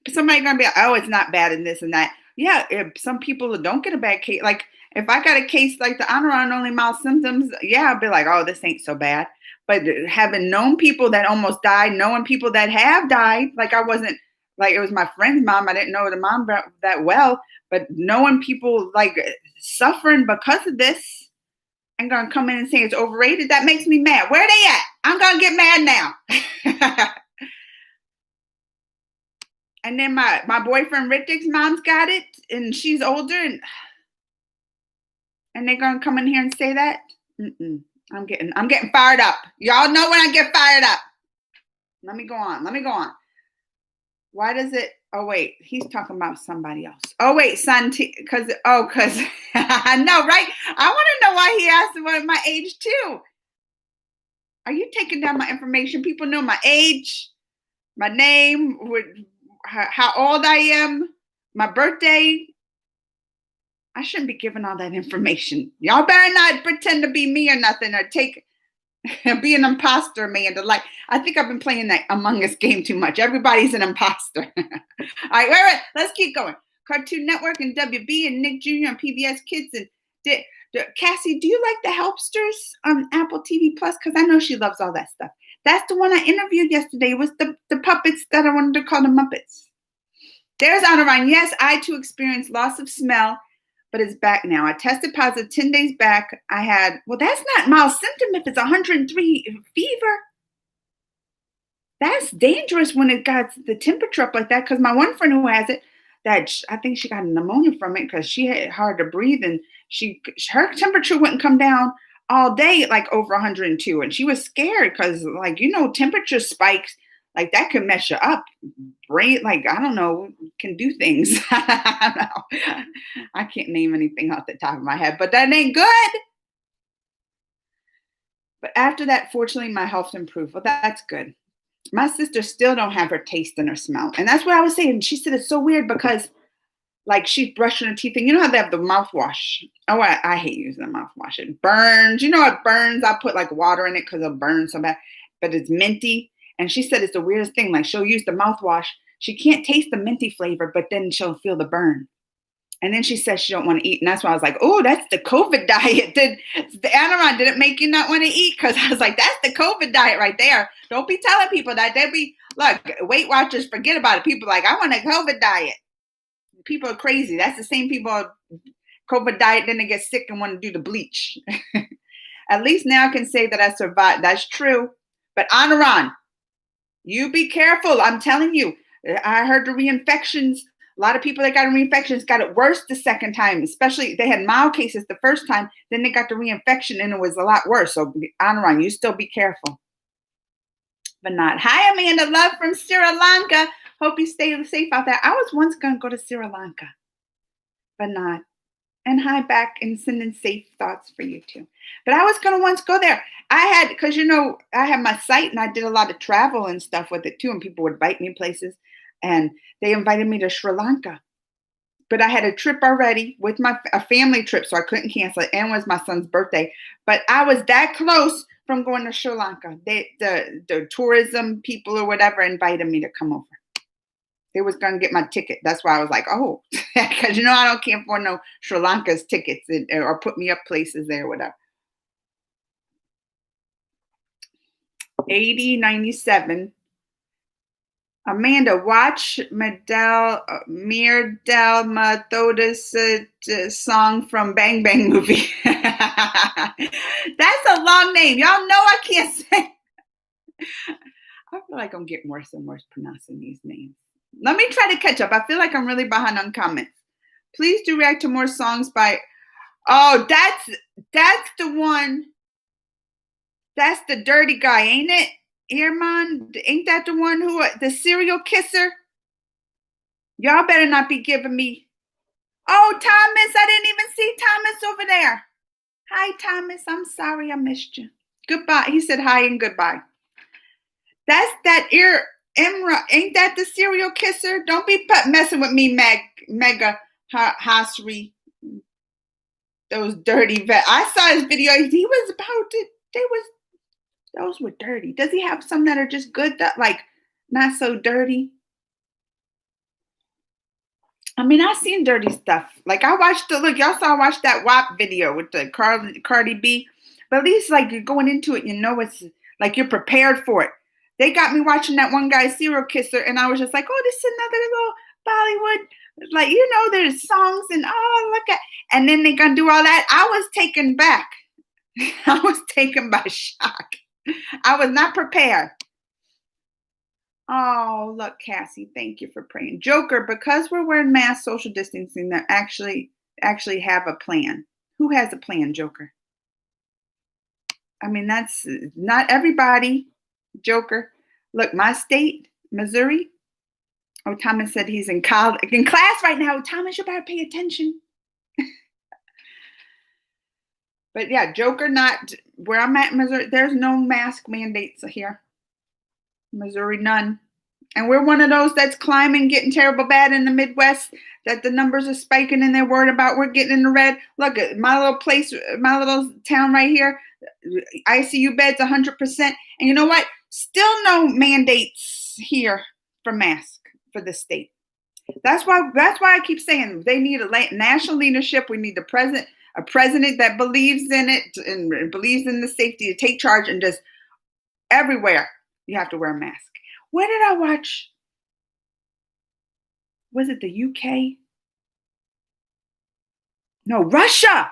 somebody gonna be like, oh, it's not bad in this and that. Yeah, if some people don't get a bad case. Like if I got a case like the Aniron only mild symptoms, yeah, I'd be like, oh, this ain't so bad. But having known people that almost died, knowing people that have died, like I wasn't, like it was my friend's mom. I didn't know the mom that well, but knowing people like suffering because of this and going to come in and say it's overrated, that makes me mad. Where are they at? I'm going to get mad now. And then my boyfriend Ritik's mom's got it, and she's older, and they're going to come in here and say that? I'm getting fired up. Y'all know when I get fired up. Let me go on. Why does it? Oh wait, he's talking about somebody else. Oh wait, son, because I know, right? I want to know why he asked about my age too. Are you taking down my information? People know my age, my name, how old I am, my birthday. I shouldn't be giving all that information. Y'all better not pretend to be me or nothing, or be an imposter, Amanda. Like, I think I've been playing that Among Us game too much. Everybody's an imposter. All right, wait. Let's keep going. Cartoon Network and WB and Nick Jr. and PBS Kids and Cassie. Do you like the Helpsters on Apple TV Plus? Because I know she loves all that stuff. That's the one I interviewed yesterday. It was the puppets that I wanted to call the Muppets. There's Aniron. Yes, I too experienced loss of smell, but it's back now. I tested positive 10 days back. I had, that's not mild symptom if it's 103 fever. That's dangerous when it got the temperature up like that, because my one friend who has it, I think she got pneumonia from it because she had hard to breathe, and her temperature wouldn't come down all day, like over 102. And she was scared because, like, temperature spikes like that could mess you up. Brain, like, I don't know, can do things. I don't know. I can't name anything off the top of my head, but that ain't good. But after that, fortunately, my health improved. Well, that's good. My sister still don't have her taste and her smell. And that's what I was saying. She said it's so weird because like she's brushing her teeth, and you know how they have the mouthwash. Oh, I hate using the mouthwash. It burns. You know it burns. I put like water in it because it'll burn so bad. But it's minty. And she said it's the weirdest thing. Like she'll use the mouthwash. She can't taste the minty flavor, but then she'll feel the burn. And then she says she don't want to eat. And that's why I was like, oh, that's the COVID diet. Did it make you not want to eat? Because I was like, that's the COVID diet right there. Don't be telling people that. They'll be, look, Weight Watchers, forget about it. People are like, I want a COVID diet. People are crazy. That's the same people COVID diet, then they get sick and want to do the bleach. At least now I can say that I survived. That's true. But Anaran, you be careful. I'm telling you. I heard the reinfections. A lot of people that got reinfections got it worse the second time. Especially they had mild cases the first time. Then they got the reinfection and it was a lot worse. So Anaran, you still be careful. But not. Hi, Amanda. Love from Sri Lanka. Hope you stay safe out there. I was once going to go to Sri Lanka, but not. And hi back and sending safe thoughts for you too. But I was going to once go there. Because I have my site and I did a lot of travel and stuff with it too. And people would invite me places and they invited me to Sri Lanka. But I had a trip already with a family trip, so I couldn't cancel it. And it was my son's birthday. But I was that close from going to Sri Lanka. The tourism people or whatever invited me to come over. They was going to get my ticket. That's why I was like, oh, because I don't care for no Sri Lanka's tickets or put me up places there or whatever. 8097. Amanda, watch Mirdal Mathodis song from Bang Bang movie. That's a long name. Y'all know I can't say. I feel like I'm getting worse and worse pronouncing these names. Let me try to catch up. I feel like I'm really behind on comments. Please do react to more songs by. Oh, that's the one. That's the dirty guy, ain't it? Earman, ain't that the one the serial kisser? Y'all better not be giving me. Oh, Thomas, I didn't even see Thomas over there. Hi, Thomas. I'm sorry I missed you. Goodbye. He said hi and goodbye. That's that Imra. Ain't that the serial kisser? Don't be messing with me, Mega Hasri. Those dirty vet. I saw his video. He was about it. Those were dirty. Does he have some that are just good, that like not so dirty? I mean, I've seen dirty stuff. Like I watched y'all saw I watched that WAP video with the Cardi B. But at least like you're going into it, it's like you're prepared for it. They got me watching that one guy serial kisser, and I was just like, oh, this is another little Bollywood. Like, there's songs and look at, and then they gonna do all that. I was taken back. I was taken by shock. I was not prepared. Oh, look, Cassie, thank you for praying. Joker, because we're wearing mask, social distancing, they actually have a plan. Who has a plan, Joker? I mean, that's not everybody, Joker. Look, my state, Missouri. Oh, Thomas said he's in class right now. Thomas, you better pay attention. But yeah, Joker, not where I'm at in Missouri. There's no mask mandates here. Missouri, none. And we're one of those that's climbing, getting terrible bad in the Midwest, that the numbers are spiking and they're worried about we're getting in the red. Look, at my little place, my little town right here, ICU beds 100%. And you know what? Still no mandates here for masks for the state. That's why I keep saying they need a national leadership. We need a president that believes in it and believes in the safety to take charge, and just everywhere you have to wear a mask. Where did I watch? Was it the UK? No, Russia.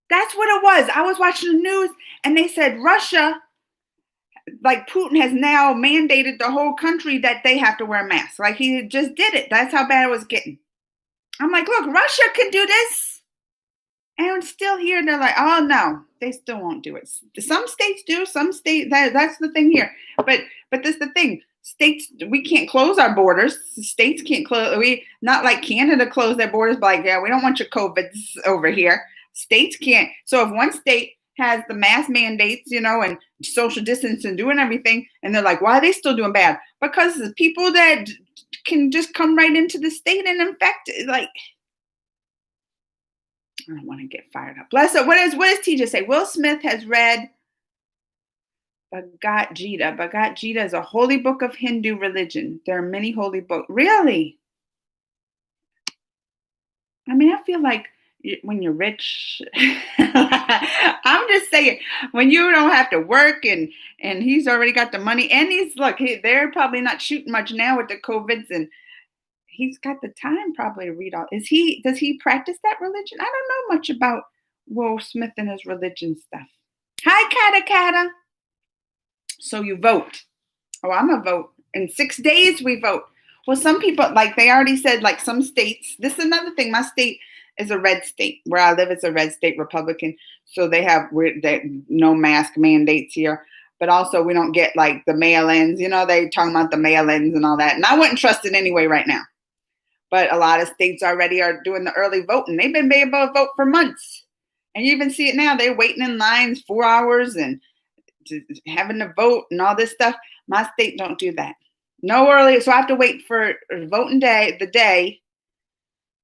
That's what it was. I was watching the news and they said Russia, like Putin has now mandated the whole country that they have to wear a mask. Like he just did it. That's how bad it was getting. I'm like, look, Russia can do this. And still here, they're like, oh no, they still won't do it. Some states do, some states, that's the thing here. But that's the thing. States, we can't close our borders. States can't close. Not like Canada closed their borders, but like, yeah, we don't want your COVIDs over here. States can't. So if one state has the mask mandates, and social distancing, doing everything, and they're like, why are they still doing bad? Because the people that can just come right into the state and infect it. Like, I don't want to get fired up. Bless her. What does TJ say? Will Smith has read Bhagavad Gita. Bhagavad Gita is a holy book of Hindu religion. There are many holy books. Really? I mean, I feel like when you're rich, I'm just saying, when you don't have to work and he's already got the money and they're probably not shooting much now with the COVIDs, and he's got the time probably to read all. Does he practice that religion? I don't know much about Will Smith and his religion stuff. Hi, Kata. So you vote. Oh, I'm a vote. In 6 days we vote. Well, some people, like they already said, like some states, this is another thing. My state is a red state. Where I live, it's a red state, Republican. So they have no mask mandates here. But also we don't get like the mail-ins. You know, they talking about the mail-ins and all that. And I wouldn't trust it anyway right now. But a lot of states already are doing the early voting. They've been able to vote for months. And you even see it now. They're waiting in lines 4 hours and having to vote and all this stuff. My state don't do that. No early. So I have to wait for voting day,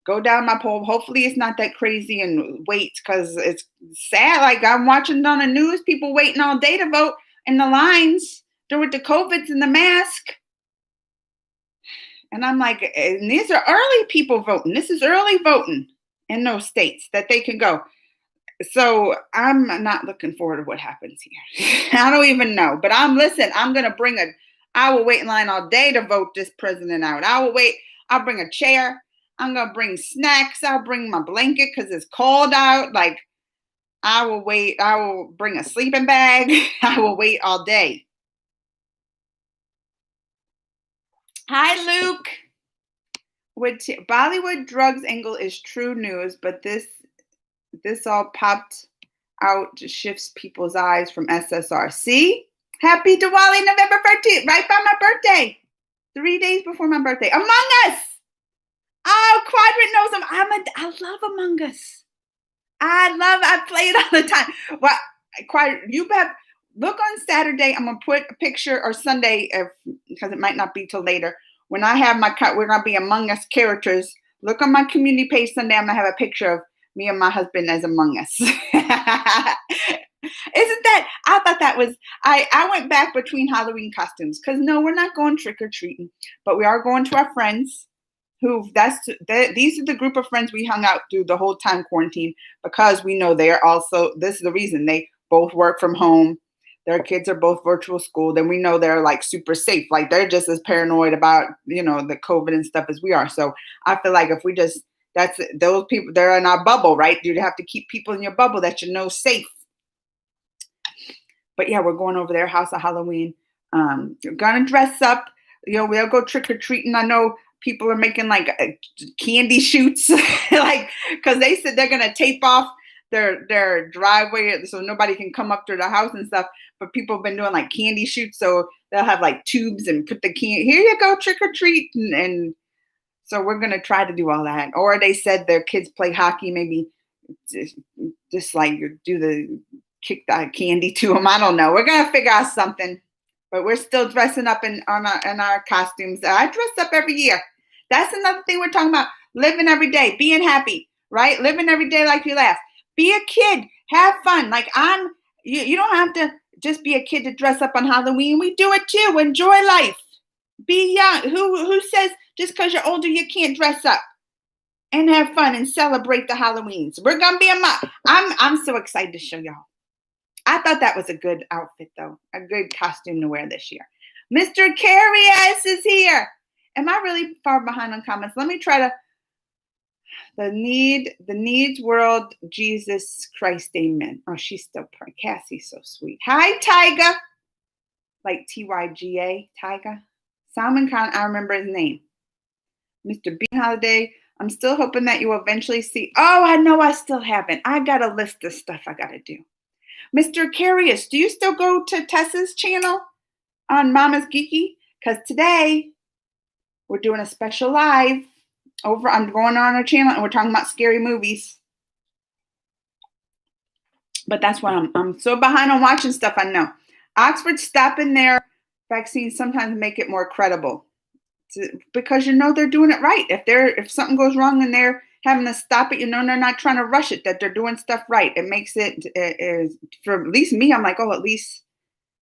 go down my poll. Hopefully it's not that crazy and wait, because it's sad. Like I'm watching on the news, people waiting all day to vote in the lines with the COVIDs and the mask. And I'm like, and these are early people voting. This is early voting in those states that they can go. So I'm not looking forward to what happens here. I don't even know. But I will wait in line all day to vote this president out. I'll bring a chair. I'm going to bring snacks. I'll bring my blanket because it's cold out. Like, I will wait. I will bring a sleeping bag. I will wait all day. Hi, Luke. Bollywood drugs angle is true news, but this all popped out to shifts people's eyes from SSR. See? Happy Diwali, November 13th, right by my birthday. 3 days before my birthday. Among Us. Oh, Quadrant knows them. I love Among Us. I play it all the time. Well, Quadrant, you better look on Saturday. I'm going to put a picture, or Sunday, because it might not be till later. When I have we're going to be Among Us characters. Look on my community page Sunday. I'm going to have a picture of me and my husband as Among Us. I thought that was, I went back between Halloween costumes because no, we're not going trick-or-treating, but we are going to our friends these are the group of friends we hung out through the whole time quarantine, because we know this is the reason they both work from home. Their kids are both virtual school. Then we know they're like super safe. Like they're just as paranoid about, the COVID and stuff as we are. So I feel like if we that's those people, they're in our bubble, right? You have to keep people in your bubble that safe. But yeah, we're going over their house at Halloween. We're gonna dress up. We'll go trick or treating. I know people are making like candy shoots, like because they said they're gonna tape off their driveway so nobody can come up to the house and stuff. But people have been doing like candy shoots, so they'll have like tubes and put the candy. Here you go, trick or treat, and so we're gonna try to do all that. Or they said their kids play hockey, maybe just like kick the candy to them. I don't know. We're gonna figure out something, but we're still dressing up in our costumes. I dress up every year. That's another thing we're talking about. Living every day, being happy, right? Living every day like you laugh. Be a kid, have fun. Like you don't have to just be a kid to dress up on Halloween. We do it too. Enjoy life. Be young. Who says just because you're older you can't dress up and have fun and celebrate the Halloweens? We're gonna be I'm so excited to show y'all. I thought that was a good outfit, though. A good costume to wear this year. Mr. Carius is here. Am I really far behind on comments? Let me try to. The needs world, Jesus Christ, amen. Oh, she's still praying. Cassie's so sweet. Hi, Tyga. Like Tyga, Tyga. Salman Khan, I remember his name. Mr. Bean Holiday. I'm still hoping that you will eventually see. Oh, I know I still haven't. I got a list of stuff I got to do. Mr. Carius, do you still go to Tessa's channel on Mama's Geeky? Because today we're doing a special live I'm going on our channel and we're talking about scary movies. But that's why I'm so behind on watching stuff. I know. Oxford stopping their vaccines sometimes make it more credible. because they're doing it right. If something goes wrong and they're having to stop it, they're not trying to rush it, that they're doing stuff right. It makes it is for at least me. I'm like, oh, at least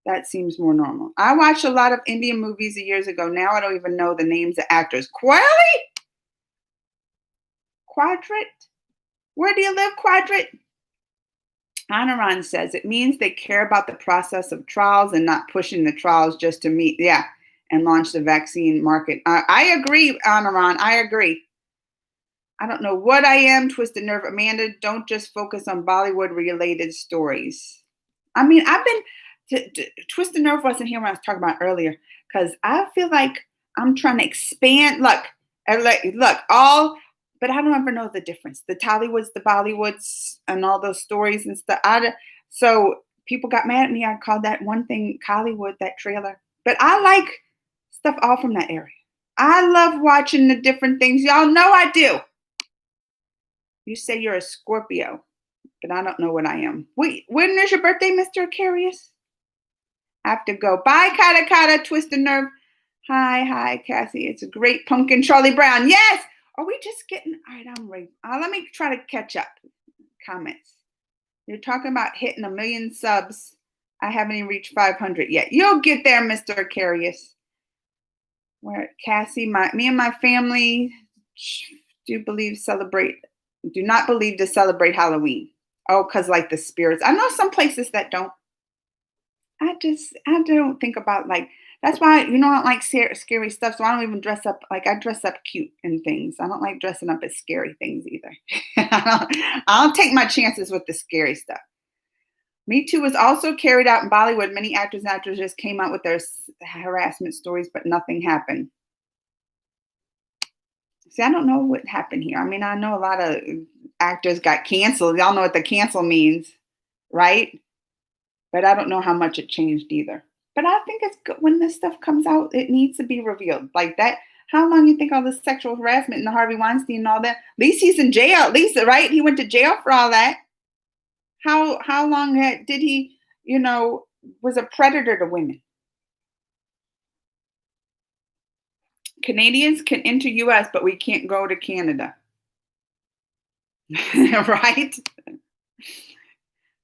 that seems more normal. I watched a lot of Indian movies years ago. Now I don't even know the names of actors. Quadrat? Where do you live, Quadrat? Anaran says it means they care about the process of trials and not pushing the trials just to meet, and launch the vaccine market. I agree, Anaran. I agree. I don't know what I am, Twisted Nerve. Amanda, don't just focus on Bollywood-related stories. I mean, I've been, Twisted Nerve wasn't here when I was talking about earlier, because I feel like I'm trying to expand. Look, but I don't ever know the difference. The Tollywoods, the Bollywoods, and all those stories and stuff. So people got mad at me. I called that one thing Collywood, that trailer. But I like stuff all from that area. I love watching the different things. Y'all know I do. You say you're a Scorpio, but I don't know what I am. Wait, when is your birthday, Mr. Aquarius? I have to go. Bye, Kata Kata, Twisted Nerve. Hi, Cassie. It's a great pumpkin, Charlie Brown. Yes! Are we just getting... All right, I'm ready. Let me try to catch up. Comments. You're talking about hitting 1 million subs. I haven't even reached 500 yet. You'll get there, Mr. Aquarius. Where Cassie, me and my family do not believe to celebrate Halloween. Oh, because like the spirits. I know some places that don't. I don't think about that's why, I don't like scary stuff. So I don't even dress up. I dress up cute and things. I don't like dressing up as scary things either. I'll take my chances with the scary stuff. Me Too was also carried out in Bollywood. Many actors and actresses came out with their harassment stories, but nothing happened. See, I don't know what happened here. I mean, I know a lot of actors got canceled. Y'all know what the cancel means, right? But I don't know how much it changed either. But I think it's good when this stuff comes out, it needs to be revealed. Like that, how long you think all this sexual harassment and the Harvey Weinstein and all that? At least he's in jail, at least, right? He went to jail for all that. How long did he, was a predator to women? Canadians can enter U.S., but we can't go to Canada. Right?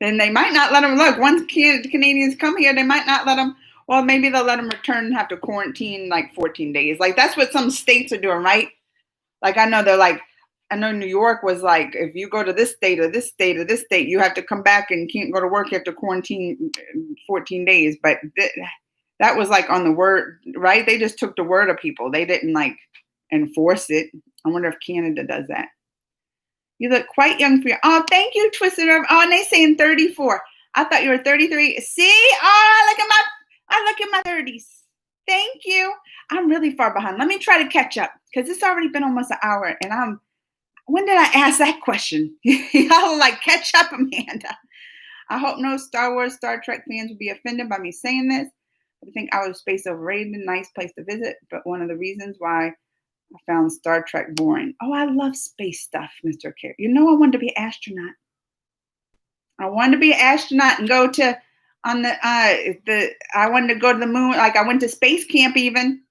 Then they might not let them look. Once Canadians come here, they might not let them. Well, maybe they'll let them return and have to quarantine 14 days. That's what some states are doing, right? I know New York was if you go to this state or this state or this state, you have to come back and can't go to work. You have to quarantine 14 days. But that was on the word, right? They just took the word of people. They didn't enforce it. I wonder if Canada does that. You look quite young for your... Oh, thank you, Twisted Nerve. Oh, and they saying 34. I thought you were 33. See? Oh, I look at my 30s. Thank you. I'm really far behind. Let me try to catch up because it's already been almost an hour. And when did I ask that question? Y'all catch up, Amanda. I hope no Star Wars, Star Trek fans will be offended by me saying this. I think outer space overrated, nice place to visit. But one of the reasons why I found Star Trek boring. Oh, I love space stuff, Mr. Carey. I wanted to be an astronaut. I wanted to be an astronaut and go to I wanted to go to the moon. I went to space camp even.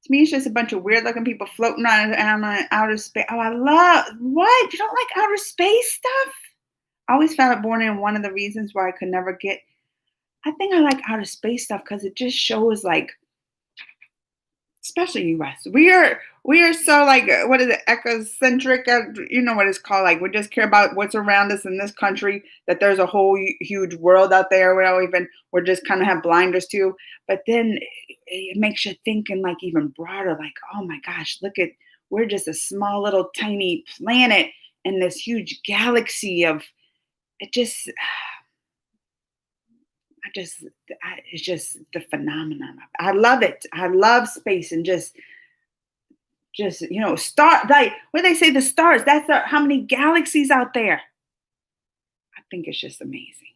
To me, it's just a bunch of weird looking people floating around outer space. Oh, I love, what? You don't like outer space stuff? I always found it boring, and one of the reasons why I could never get, I think I like outer space stuff because it just shows especially U.S. We are so what is it, ecocentric? You know what it's called. We just care about what's around us in this country. That there's a whole huge world out there. We're just kind of have blinders to. But then it makes you think in even broader. Oh my gosh, we're just a small little tiny planet in this huge galaxy of it. It's just the phenomenon. I love it. I love space and just star, when they say the stars, that's how many galaxies out there. I think it's just amazing.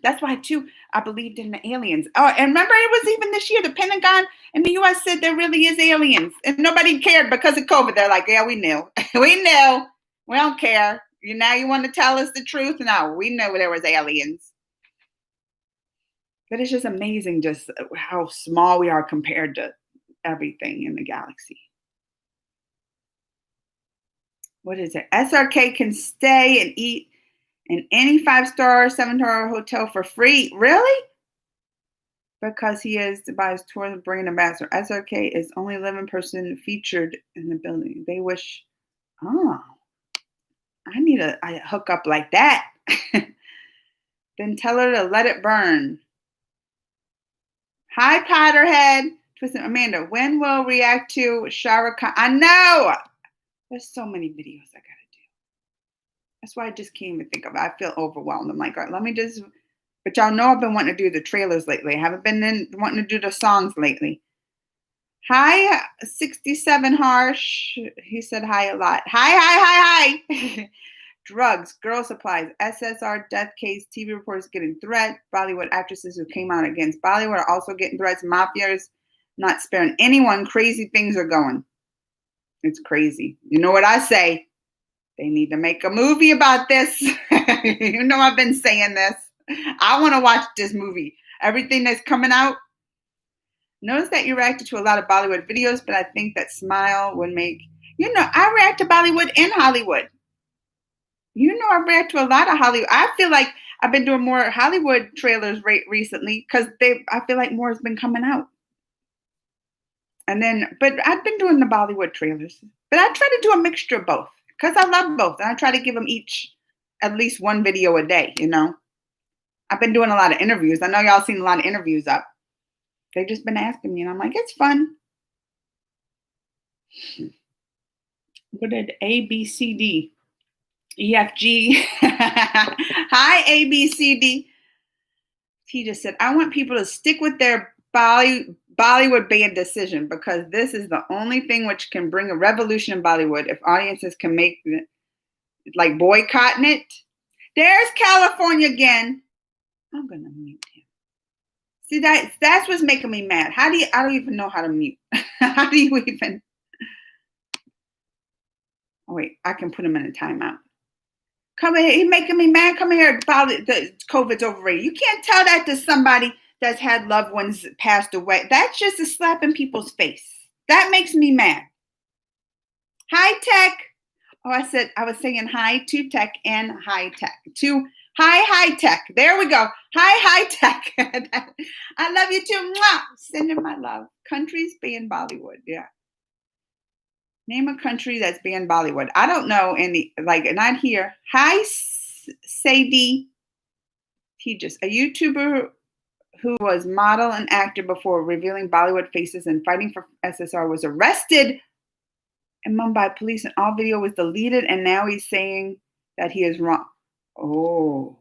That's why too I believed in the aliens. Oh, and remember it was even this year the Pentagon in the U.S. said there really is aliens, and nobody cared because of COVID. They're yeah, we knew. We knew. We don't care. Now you want to tell us the truth? No, we knew there was aliens. But it's just amazing just how small we are compared to everything in the galaxy. What is it? SRK can stay and eat in any 5-star, 7-star hotel for free. Really? Because he is to buy his tour bringing ambassador. SRK is only 11 person featured in the building. They wish, oh, I need a hookup like that. Then tell her to let it burn. Hi, Potterhead. Twisted Amanda, when will react to Shah Rukh Khan? I know. There's so many videos I gotta do. That's why I just can't even think of it. I feel overwhelmed. I'm like, all right, let me just. But y'all know I've been wanting to do the trailers lately. I haven't been wanting to do the songs lately. Hi, 67 Harsh. He said hi a lot. Hi. Drugs, girl supplies, SSR death case, TV reporters getting threats, Bollywood actresses who came out against Bollywood are also getting threats, mafias not sparing anyone. Crazy things are going. It's crazy. You know what I say? They need to make a movie about this. You know I've been saying this. I want to watch this movie. Everything that's coming out. Notice that you reacted to a lot of Bollywood videos, but I think that smile would make, I react to Bollywood and Hollywood. I react to a lot of Hollywood. I feel like I've been doing more Hollywood trailers recently because I feel like more has been coming out. But I've been doing the Bollywood trailers. But I try to do a mixture of both because I love both. And I try to give them each at least one video a day, I've been doing a lot of interviews. I know y'all seen a lot of interviews up. They've just been asking me, and I'm like, it's fun. What did A, B, C, D, E, F, G? Hi, A, B, C, D. He just said, I want people to stick with their Bollywood ban decision because this is the only thing which can bring a revolution in Bollywood if audiences can make it, like boycotting it. There's California again. I'm going to mute him. See, that's what's making me mad. I don't even know how to mute. How do you even? Oh, wait, I can put him in a timeout. Come here, he's making me mad. Come here, the COVID's overrated. You can't tell that to somebody that's had loved ones passed away. That's just a slap in people's face. That makes me mad. High tech. Oh, I was saying hi to tech and high tech. To high tech. There we go. High tech. I love you too. Mwah! Sending my love. Countries ban Bollywood. Yeah. Name a country that's banned Bollywood. I don't know any, not here. Hi, Sadie. He just, a YouTuber who was model and actor before revealing Bollywood faces and fighting for SSR was arrested in Mumbai police, and all video was deleted, and now he's saying that he is wrong. Oh,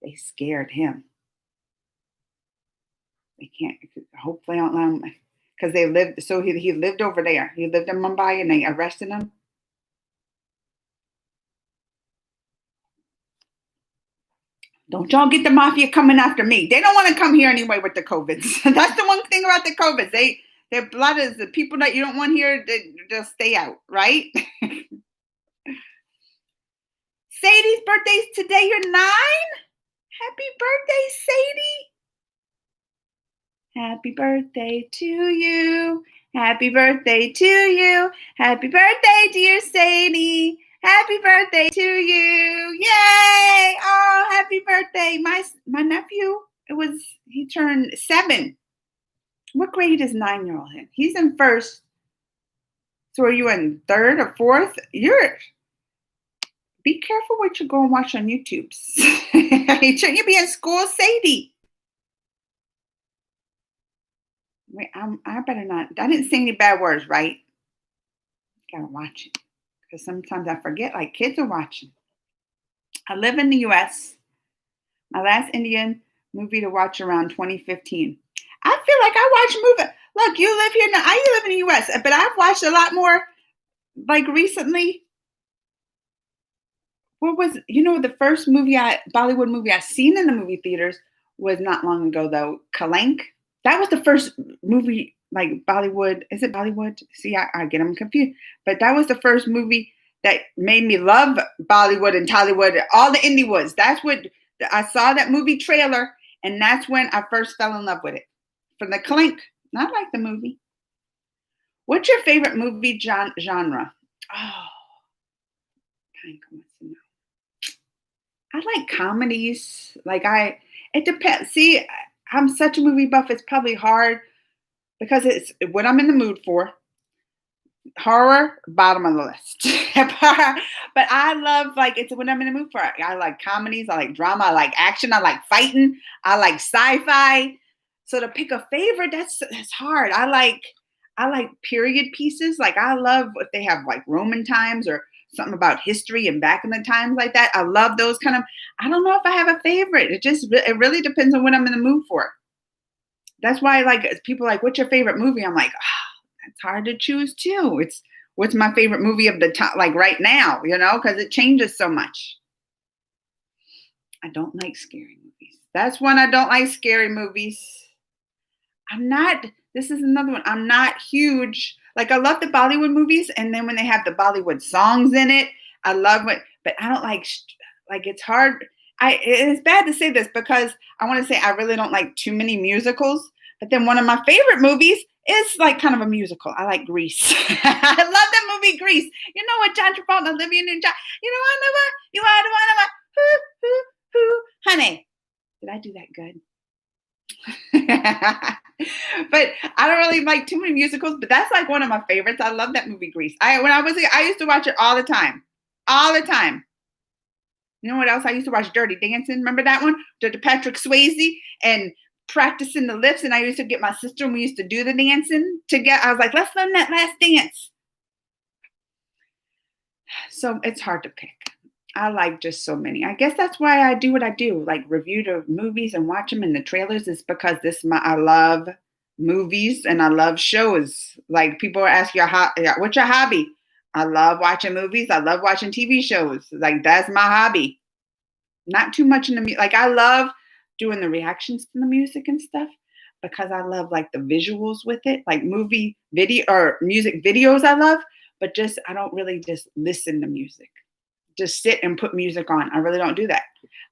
they scared him. They can't, hopefully I don't let him, because they lived, so he lived over there. He lived in Mumbai, and they arrested him. Don't y'all get the mafia coming after me. They don't want to come here anyway with the COVID. That's the one thing about the COVID. Their blood is the people that you don't want here, they'll stay out, right? Sadie's birthday's today. You're 9? Happy birthday, Sadie. Happy birthday to you. Happy birthday to you. Happy birthday, dear Sadie. Happy birthday to you. Yay. Oh, happy birthday. My nephew, he turned 7. What grade is 9-year-old in? He's in 1st. So are you in 3rd or 4th? Be careful what you go and watch on YouTube. Shouldn't you be in school, Sadie? Wait, I better not. I didn't say any bad words, right? Gotta watch it. Because sometimes I forget, kids are watching. I live in the U.S. My last Indian movie to watch around 2015. I feel like I watch movies. Look, you live here now. I live in the U.S., but I've watched a lot more, recently. What was, the first Bollywood movie I seen in the movie theaters was not long ago, though. Kalank. That was the first movie, Bollywood. Is it Bollywood? See, I get them confused. But that was the first movie that made me love Bollywood and Tollywood, all the indie woods. That's what, I saw that movie trailer, and that's when I first fell in love with it. From the Kalank. I like the movie. What's your favorite movie genre? Oh, Hank wants to know. I like comedies. It depends. See, I'm such a movie buff. It's probably hard because it's what I'm in the mood for. Horror, bottom of the list. But I love it's what I'm in the mood for. I like comedies. I like drama. I like action. I like fighting. I like sci-fi. So to pick a favorite, that's hard. I like period pieces. Like I love if they have like Roman times or something about history and back in the times like that. I love those kind of. I don't know if I have a favorite. It really depends on what I'm in the mood for. That's why people like, what's your favorite movie? I'm like, it's hard to choose too. It's what's my favorite movie of the time, like right now, because it changes so much. I don't like scary movies. That's one I don't like scary movies. This is another one. I'm not huge. Like I love the Bollywood movies. And then when they have the Bollywood songs in it, I love it. But I don't like it's hard. It's bad to say this because I want to say I really don't like too many musicals. But then one of my favorite movies is like kind of a musical. I like Grease. I love that movie Grease. You know what, John Travolta and Olivia Newton-John. You know what? You are the one of who, honey. Did I do that good? But I don't really like too many musicals. But that's like one of my favorites. I love that movie Grease. When I was I used to watch it all the time, all the time. You know what else? I used to watch Dirty Dancing. Remember that one? The Patrick Swayze and practicing the lifts. And I used to get my sister and we used to do the dancing together. I was like, let's learn that last dance. So it's hard to pick. I like just so many. I guess that's why I do what I do, like review the movies and watch them in the trailers. Is because I love movies and I love shows. Like people are asking, what's your hobby? I love watching movies. I love watching TV shows. Like that's my hobby. Not too much in the music. Like I love doing the reactions to the music and stuff because I love like the visuals with it, like movie video or music videos. I love, but I don't really just listen to music. Just sit and put music on. I really don't do that.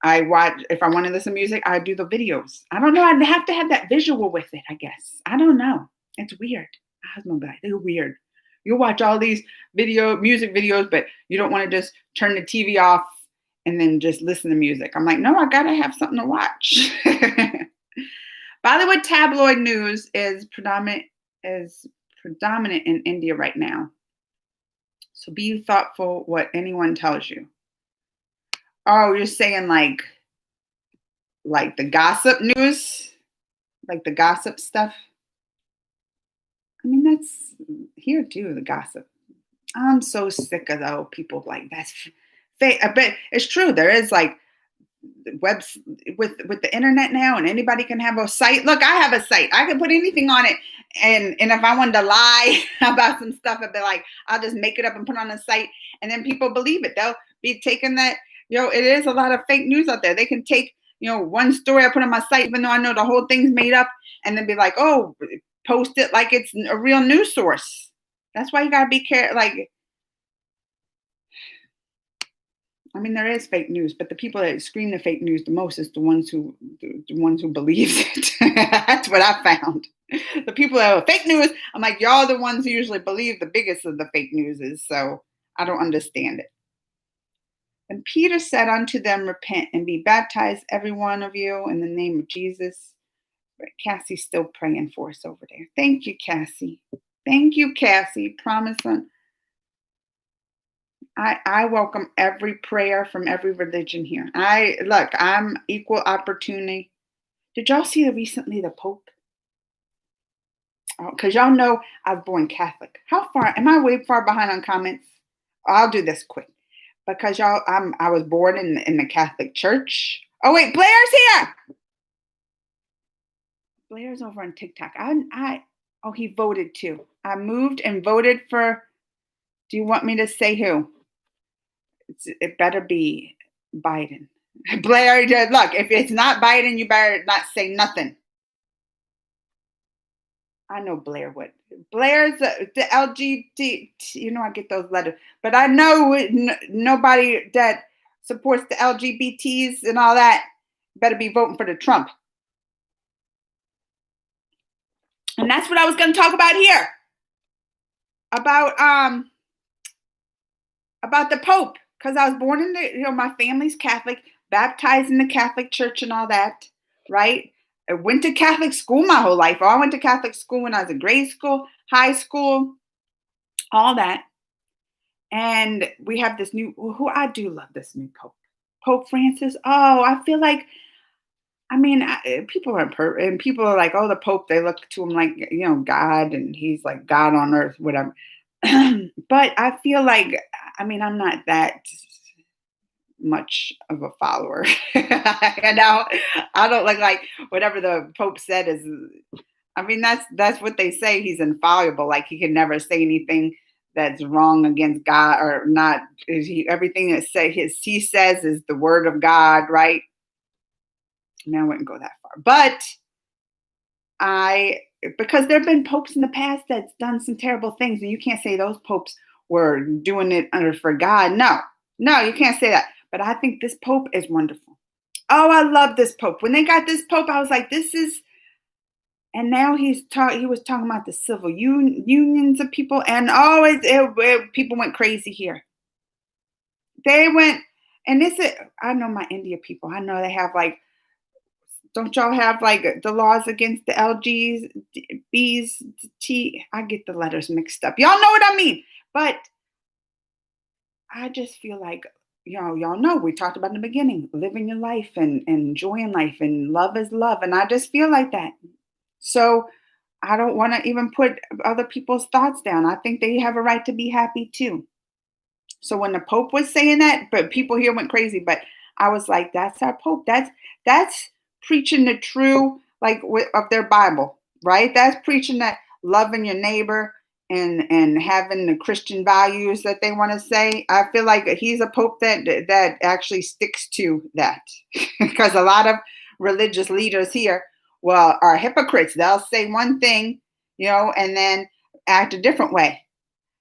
If I want to listen to music, I do the videos. I don't know. I'd have to have that visual with it, I guess. I don't know. It's weird. My husband will be like, they're weird. You watch all these music videos, but you don't want to just turn the TV off and then just listen to music. I'm like, no, I got to have something to watch. Bollywood tabloid news is predominant in India right now. So be thoughtful what anyone tells you. Oh, you're saying like the gossip news? Like the gossip stuff? I mean, that's here too, the gossip. I'm so sick of people like that's fake. But it's true. There is like webs with the internet now, and anybody can have a site. Look, I have a site. I can put anything on it, and if I wanted to lie about some stuff, I'd be like, I'll just make it up and put it on a site, and then people believe it. They'll be taking that. It is a lot of fake news out there. They can take one story I put on my site, even though I know the whole thing's made up, and then be like, oh, post it like it's a real news source. That's why you gotta be careful. I mean, there is fake news, but the people that scream the fake news the most is the ones who believe it. That's what I found. The people that are fake news, I'm like, y'all are the ones who usually believe the biggest of the fake news is. So I don't understand it. And Peter said unto them, repent and be baptized, every one of you, in the name of Jesus. But Cassie's still praying for us over there. Thank you, Cassie. Thank you, Cassie. Promise on. I welcome every prayer from every religion here. I'm equal opportunity. Did y'all see recently the Pope? Because y'all know I was born Catholic. How far am I way far behind on comments? I'll do this quick. Because I was born in the Catholic Church. Oh wait, Blair's here. Blair's over on TikTok. He voted too. I moved and voted for. Do you want me to say who? It better be Biden. Blair, look, if it's not Biden, you better not say nothing. I know Blair would. Blair's the LGBT, I get those letters. But I know nobody that supports the LGBTs and all that better be voting for the Trump. And that's what I was going to talk about here. About the Pope, because I was born in my family's Catholic, baptized in the Catholic Church and all that, right? I went to Catholic school my whole life. I went to Catholic school when I was in grade school, high school, all that. And we have this I do love this new Pope, Pope Francis. Oh, I feel like, people are like, oh, the Pope, they look to him like, God, and he's like God on earth, whatever. But I feel like, I'm not that much of a follower. I don't like whatever the Pope said is, that's what they say. He's infallible. Like, he can never say anything that's wrong against God or not. Everything that he says is the word of God, right? I wouldn't go that far, but because there have been popes in the past that's done some terrible things, and you can't say those popes were doing it for God. No, you can't say that. But I think this Pope is wonderful. Oh, I love this Pope. When they got this Pope, I was like, this is. And now he was talking about the civil unions of people, and people went crazy here. They went, and I know my India people. I know they have like. Don't y'all have like the laws against the LGs, B's, T? I get the letters mixed up. Y'all know what I mean. But I just feel like, y'all know we talked about in the beginning, living your life and enjoying life, and love is love. And I just feel like that. So I don't want to even put other people's thoughts down. I think they have a right to be happy too. So when the Pope was saying that, but people here went crazy. But I was like, that's our Pope. That's preaching the true, like, of their Bible, right? That's preaching that loving your neighbor and having the Christian values that they want to say. I feel like he's a Pope that actually sticks to that, because a lot of religious leaders here, are hypocrites. They'll say one thing, and then act a different way.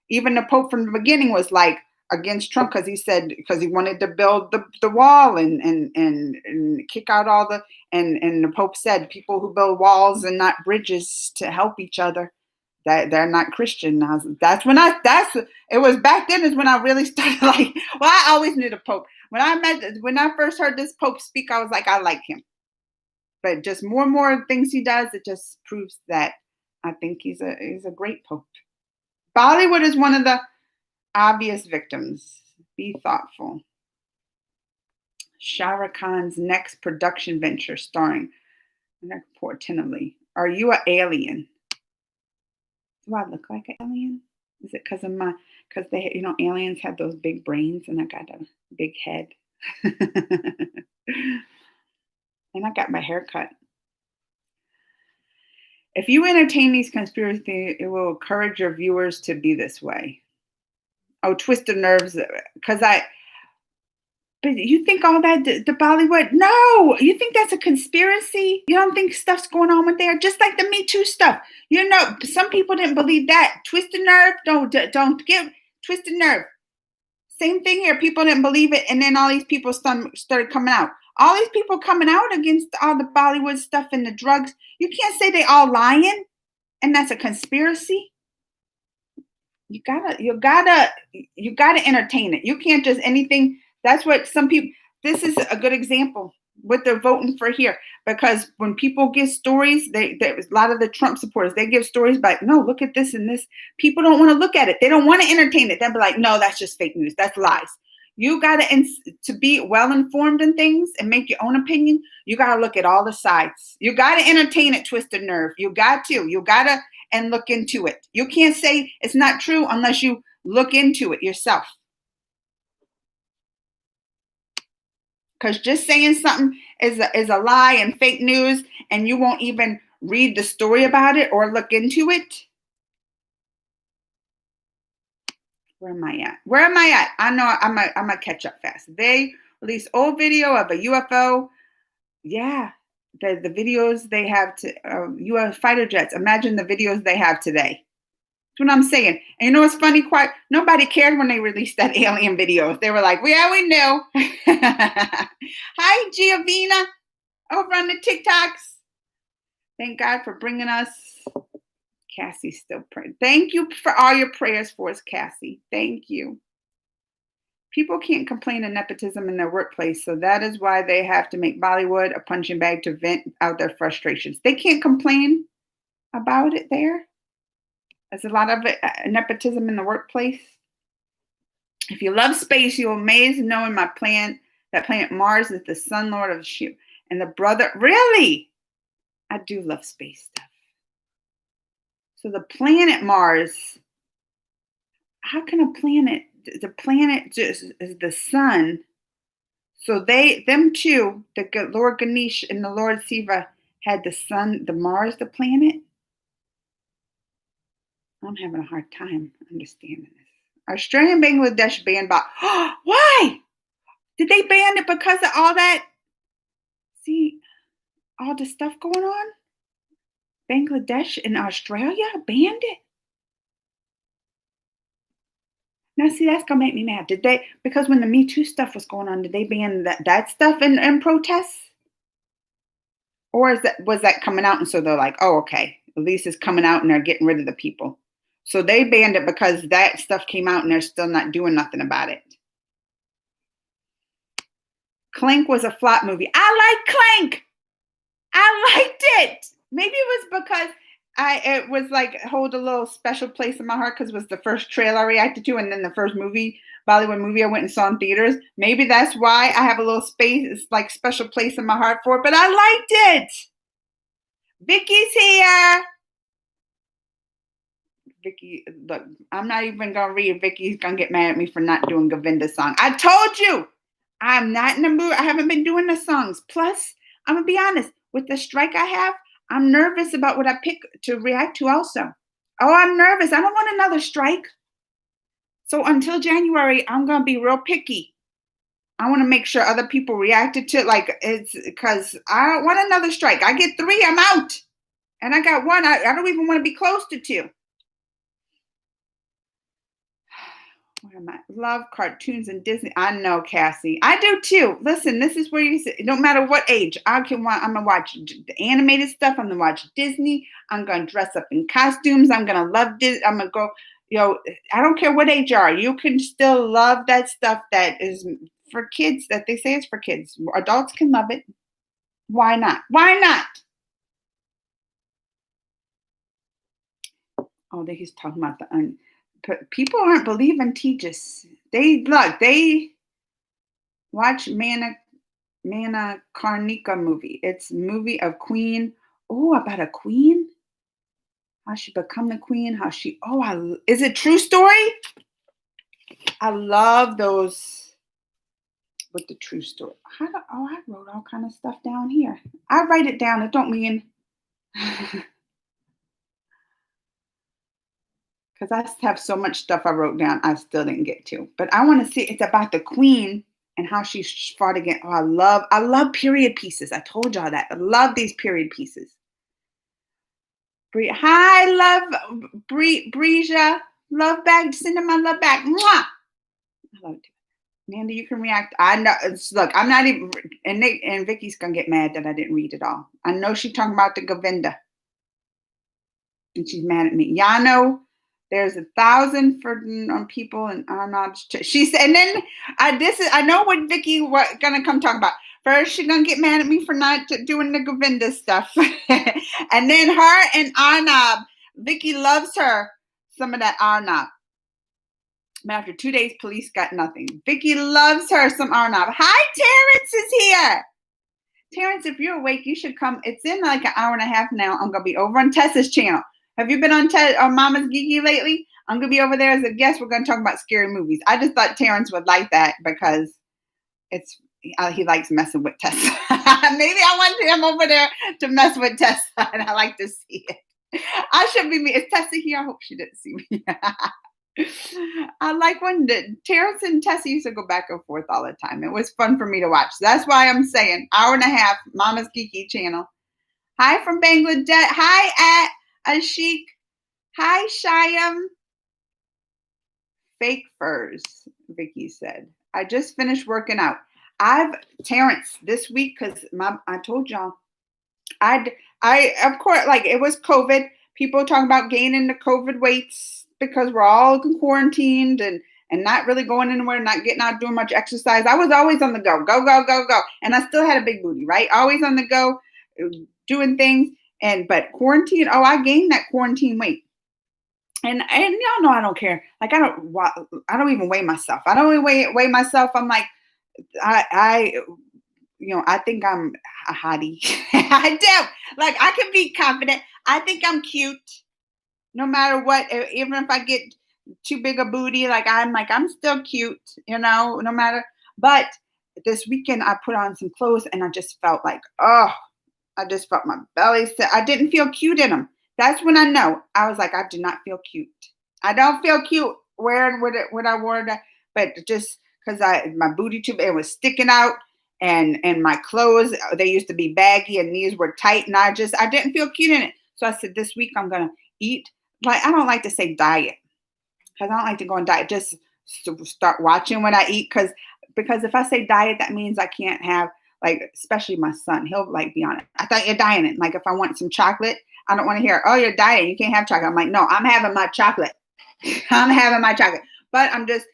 Even the Pope from the beginning was like against Trump, because he wanted to build the wall and kick out all the, and the Pope said people who build walls and not bridges to help each other, that they're not Christian. It was back then is when I really started like, well, I always knew the Pope. When I first heard this Pope speak, I was like, I like him. But just more and more things he does, it just proves that I think he's a great Pope. Bollywood is one of the obvious victims. Be thoughtful. Shah Rukh Khan's next production venture starring Portinelli. Are you an alien? Do I look like an alien? Is it because they, aliens have those big brains and I got a big head? And I got my hair cut. If you entertain these conspiracies, it will encourage your viewers to be this way. Oh, twisted nerves, but you think all that, the Bollywood? No, you think that's a conspiracy? You don't think stuff's going on with there? Just like the Me Too stuff. Some people didn't believe that. Twisted nerve, don't give twisted nerve. Same thing here. People didn't believe it, and then all these people started coming out. All these people coming out against all the Bollywood stuff and the drugs. You can't say they all lying, and that's a conspiracy. You gotta entertain it. You can't just anything. That's what some people. This is a good example what they're voting for here, because when people give stories, a lot of the Trump supporters, they give stories about, no, look at this and this. People don't want to look at it. They don't want to entertain it. They'll be like, no, that's just fake news. That's lies. You got to be well informed in things and make your own opinion. You got to look at all the sides. You got to entertain it, twisted nerve. You got to and look into it. You can't say it's not true unless you look into it yourself. Because just saying something is a lie and fake news, and you won't even read the story about it or look into it. Where am I at? I know I'm gonna catch up fast. They released old video of a UFO. Yeah, the videos they have to U.S. fighter jets. Imagine the videos they have today. That's what I'm saying. And you know what's funny? Quite nobody cared when they released that alien video. They were like, "Yeah, we knew." Hi, Giovina, over on the TikToks. Thank God for bringing us Cassie's still praying. Thank you for all your prayers for us, Cassie. Thank you. People can't complain of nepotism in their workplace, so that is why they have to make Bollywood a punching bag to vent out their frustrations. They can't complain about it there. There's a lot of nepotism in the workplace. If you love space, you'll amaze knowing that planet Mars is the sun lord of Shiva. And the brother, really? I do love space stuff. So the planet Mars, how can a planet, the planet just is the sun. So them two, the Lord Ganesh and the Lord Shiva had the sun, the Mars, the planet. I'm having a hard time understanding this. Australian Bangladesh banned why? Did they ban it because of all that? See, all the stuff going on? Bangladesh and Australia banned it? Now, see, that's going to make me mad. Did they, because when the Me Too stuff was going on, did they ban that stuff in protests? Or was that coming out and so they're like, oh, okay, at least it's coming out and they're getting rid of the people. So they banned it because that stuff came out and they're still not doing nothing about it. Clank was a flop movie. I like Clank. I liked it. Maybe it was because it was like hold a little special place in my heart because it was the first trailer I reacted to and then the first Bollywood movie I went and saw in theaters. Maybe that's why I have a little space, like special place in my heart for it, but I liked it. Vicky's here. Vicky, look, I'm not even going to read. Vicky's going to get mad at me for not doing Govinda's song. I told you, I'm not in the mood. I haven't been doing the songs. Plus, I'm going to be honest, with the strike I have, I'm nervous about what I pick to react to also. Oh, I'm nervous. I don't want another strike. So until January, I'm going to be real picky. I want to make sure other people reacted to it. Like, it's because I don't want another strike. I get 3, I'm out. And I got 1. I don't even want to be close to 2. What am I? Love cartoons and Disney. I know, Cassie. I do too. Listen, this is where you say, no matter what age, I'm going to watch the animated stuff. I'm going to watch Disney. I'm going to dress up in costumes. I'm going to love Disney. I'm going to go, I don't care what age you are. You can still love that stuff that is for kids, that they say is for kids. Adults can love it. Why not? Why not? Oh, he's talking about the people aren't believing Tejas. They watch Mana Karnika movie. It's a movie of Queen. Oh, about a queen? How she become the queen? Is it true story? I love those with the true story. I wrote all kind of stuff down here. I write it down. It don't mean because I have so much stuff I wrote down I still didn't get to. But I want to see, it's about the queen and how she fought against. Oh, I love period pieces. I told y'all that. I love these period pieces. Hi, love, Breesia. Love back. Sending my love back. Mwah! I love it. Mandy, you can react. I know. Look, I'm not even, and Vicky's going to get mad that I didn't read it all. I know she's talking about the Govinda. And she's mad at me. Yano. There's 1,000 for people and Arnab's. She said, and then I know what Vicky was gonna come talk about. First, she's gonna get mad at me for not doing the Govinda stuff, and then her and Arnab. Vicky loves her some of that Arnab. But after 2 days, police got nothing. Vicky loves her some Arnab. Hi, Terrence is here. Terrence, if you're awake, you should come. It's in like an hour and a half now. I'm gonna be over on Tessa's channel. Have you been on Mama's Geeky lately? I'm going to be over there as a guest. We're going to talk about scary movies. I just thought Terrence would like that because he likes messing with Tessa. Maybe I want him over there to mess with Tessa, and I like to see it. I should be. Is Tessa here? I hope she didn't see me. I like when Terrence and Tessa used to go back and forth all the time. It was fun for me to watch. That's why I'm saying hour and a half, Mama's Geeky channel. Hi from Bangladesh. Hi, Ashik. Hi, Shyam. Fake furs, Vicky said. I just finished working out. Terrence, this week, because I told y'all, of course, like it was COVID. people talk about gaining the COVID weights because we're all quarantined and not really going anywhere, not getting out doing much exercise. I was always on the go, go, go, go, go. And I still had a big booty, right? Always on the go, doing things. But quarantine, I gained that quarantine weight. And y'all know I don't care. Like I don't even weigh myself. I don't even weigh myself. I'm like, I think I'm a hottie. I do. Like I can be confident. I think I'm cute, no matter what. Even if I get too big a booty, I'm still cute, no matter. But this weekend I put on some clothes and I just felt like, I just felt my belly. I didn't feel cute in them. That's when I know. I was like, I do not feel cute. I don't feel cute wearing what I wore, but just because my booty tube, it was sticking out, and my clothes, they used to be baggy and these were tight, and I didn't feel cute in it. So I said, this week I'm gonna eat. Like I don't like to say diet because I don't like to go on diet. Just start watching what I eat because if I say diet, that means I can't have. Like, especially my son, he'll like be on it. I thought you're dieting. Like if I want some chocolate, I don't want to hear, oh, you're dieting. You can't have chocolate. I'm like, no, I'm having my chocolate. I'm having my chocolate. But I'm just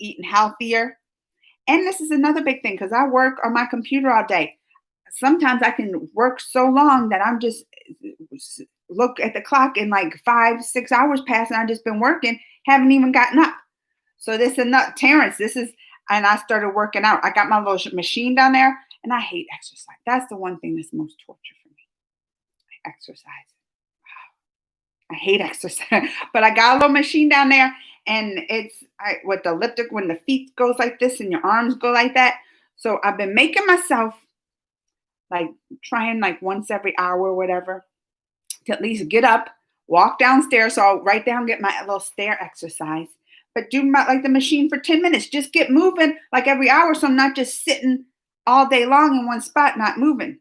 eating healthier. And this is another big thing because I work on my computer all day. Sometimes I can work so long that I'm just look at the clock and like 5-6 hours pass and I've just been working, haven't even gotten up. So this is not Terrence. And I started working out. I got my little machine down there. And I hate exercise. That's the one thing that's most torture for me. Exercise. I hate exercise. But I got a little machine down there, and it's with the elliptic when the feet goes like this and your arms go like that. So I've been making myself like trying like once every hour or whatever to at least get up, walk downstairs. So I'll write down, get my little stair exercise. But do the machine for 10 minutes. Just get moving like every hour, so I'm not just sitting all day long in one spot, not moving.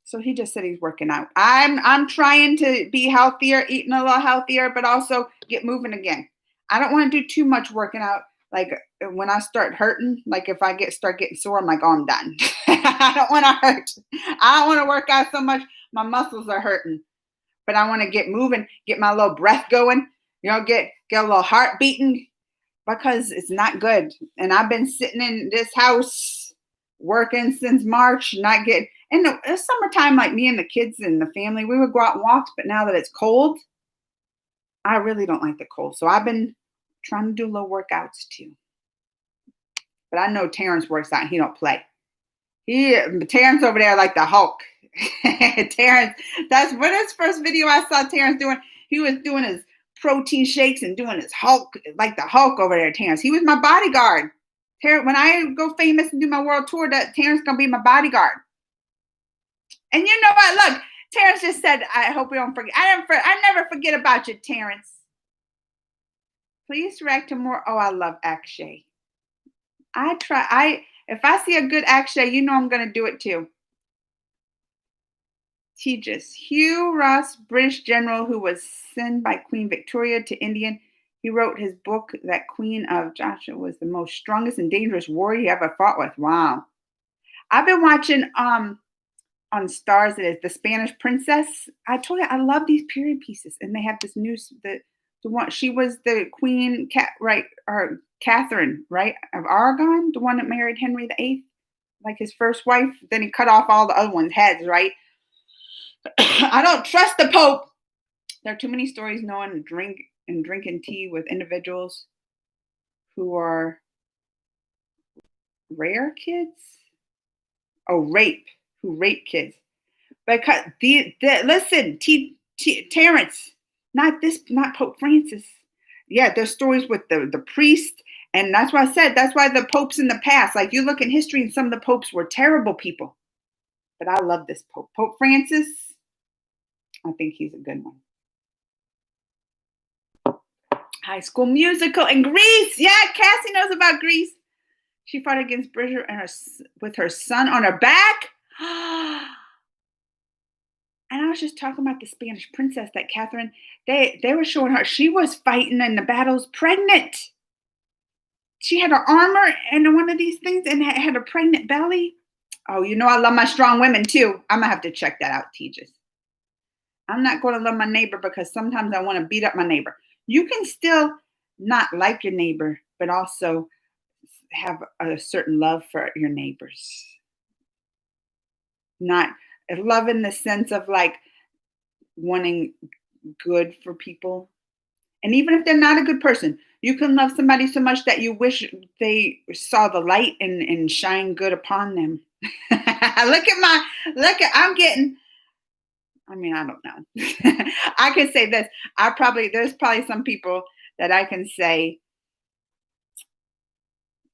So he just said he's working out. I'm trying to be healthier, eating a little healthier, but also get moving again. I don't want to do too much working out. Like when I start hurting, like if I start getting sore, I'm like, oh, I'm done. I don't want to hurt. I don't want to work out so much. My muscles are hurting, but I want to get moving, get my little breath going, get a little heart beating, because it's not good. And I've been sitting in this house working since March, not getting, in the summertime, like me and the kids and the family, we would go out and walk. But now that it's cold, I really don't like the cold. So I've been trying to do little workouts too. But I know Terrence works out. He don't play. Terrence over there like the Hulk. Terrence, that's what his first video I saw Terrence doing. He was doing his protein shakes and doing his Hulk, like the Hulk over there, Terrence. He was my bodyguard. When I go famous and do my world tour, that Terrence gonna be my bodyguard. And you know what? Look, Terrence just said, I hope we don't forget. I never forget about you, Terrence. Please direct to more. Oh, I love Akshay. If I see a good Akshay, you know I'm gonna do it too. Tejas. Hugh Ross, British general who was sent by Queen Victoria to India. He wrote his book that Queen of Joshua was the most strongest and dangerous warrior he ever fought with. Wow. I've been watching on Stars, it is The Spanish Princess. I told you I love these period pieces, and they have this new the one. She was the queen, right? Or Catherine, right, of Aragon, the one that married Henry VIII, like his first wife. Then he cut off all the other ones' heads, right? I don't trust the Pope. There are too many stories known drinking tea with individuals who are rare kids. Who rape kids. Because listen, Terrence, not Pope Francis. Yeah, there's stories with the priest, and that's why I said that's why the popes in the past, like you look in history, and some of the popes were terrible people. But I love this Pope. Pope Francis, I think he's a good one. High School Musical in Greece. Yeah, Cassie knows about Greece. She fought against Britain with her son on her back. And I was just talking about the Spanish princess, that Catherine. They were showing her. She was fighting in the battles pregnant. She had her armor and one of these things and had a pregnant belly. Oh, I love my strong women too. I'm going to have to check that out, Tejas. I'm not going to love my neighbor because sometimes I want to beat up my neighbor. You can still not like your neighbor, but also have a certain love for your neighbors. Not love in the sense of like wanting good for people. And even if they're not a good person, you can love somebody so much that you wish they saw the light and shine good upon them. I'm getting, I mean, I don't know. I can say this. There's probably some people that I can say,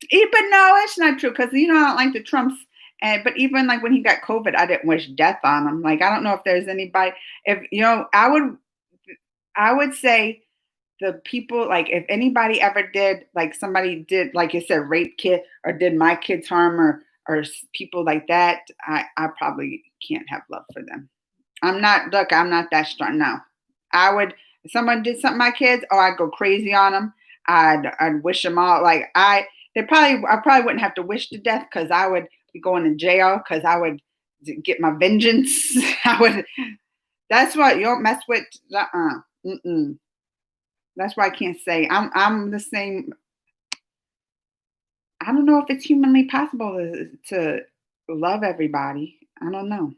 but no, it's not true. Cause I don't like the Trumps. But even like when he got COVID, I didn't wish death on him. Like, I don't know if there's anybody, if, I would say the people, like if anybody ever did, like somebody did, like you said, rape kid or did my kids harm or people like that, I probably can't have love for them. I'm not that strong. No, if someone did something to my kids, I'd go crazy on them. I'd wish them all. I probably wouldn't have to wish to death because I would be going to jail because I would get my vengeance. That's what you don't mess with. Mm-mm. That's why I can't say I'm the same. I don't know if it's humanly possible to love everybody. I don't know.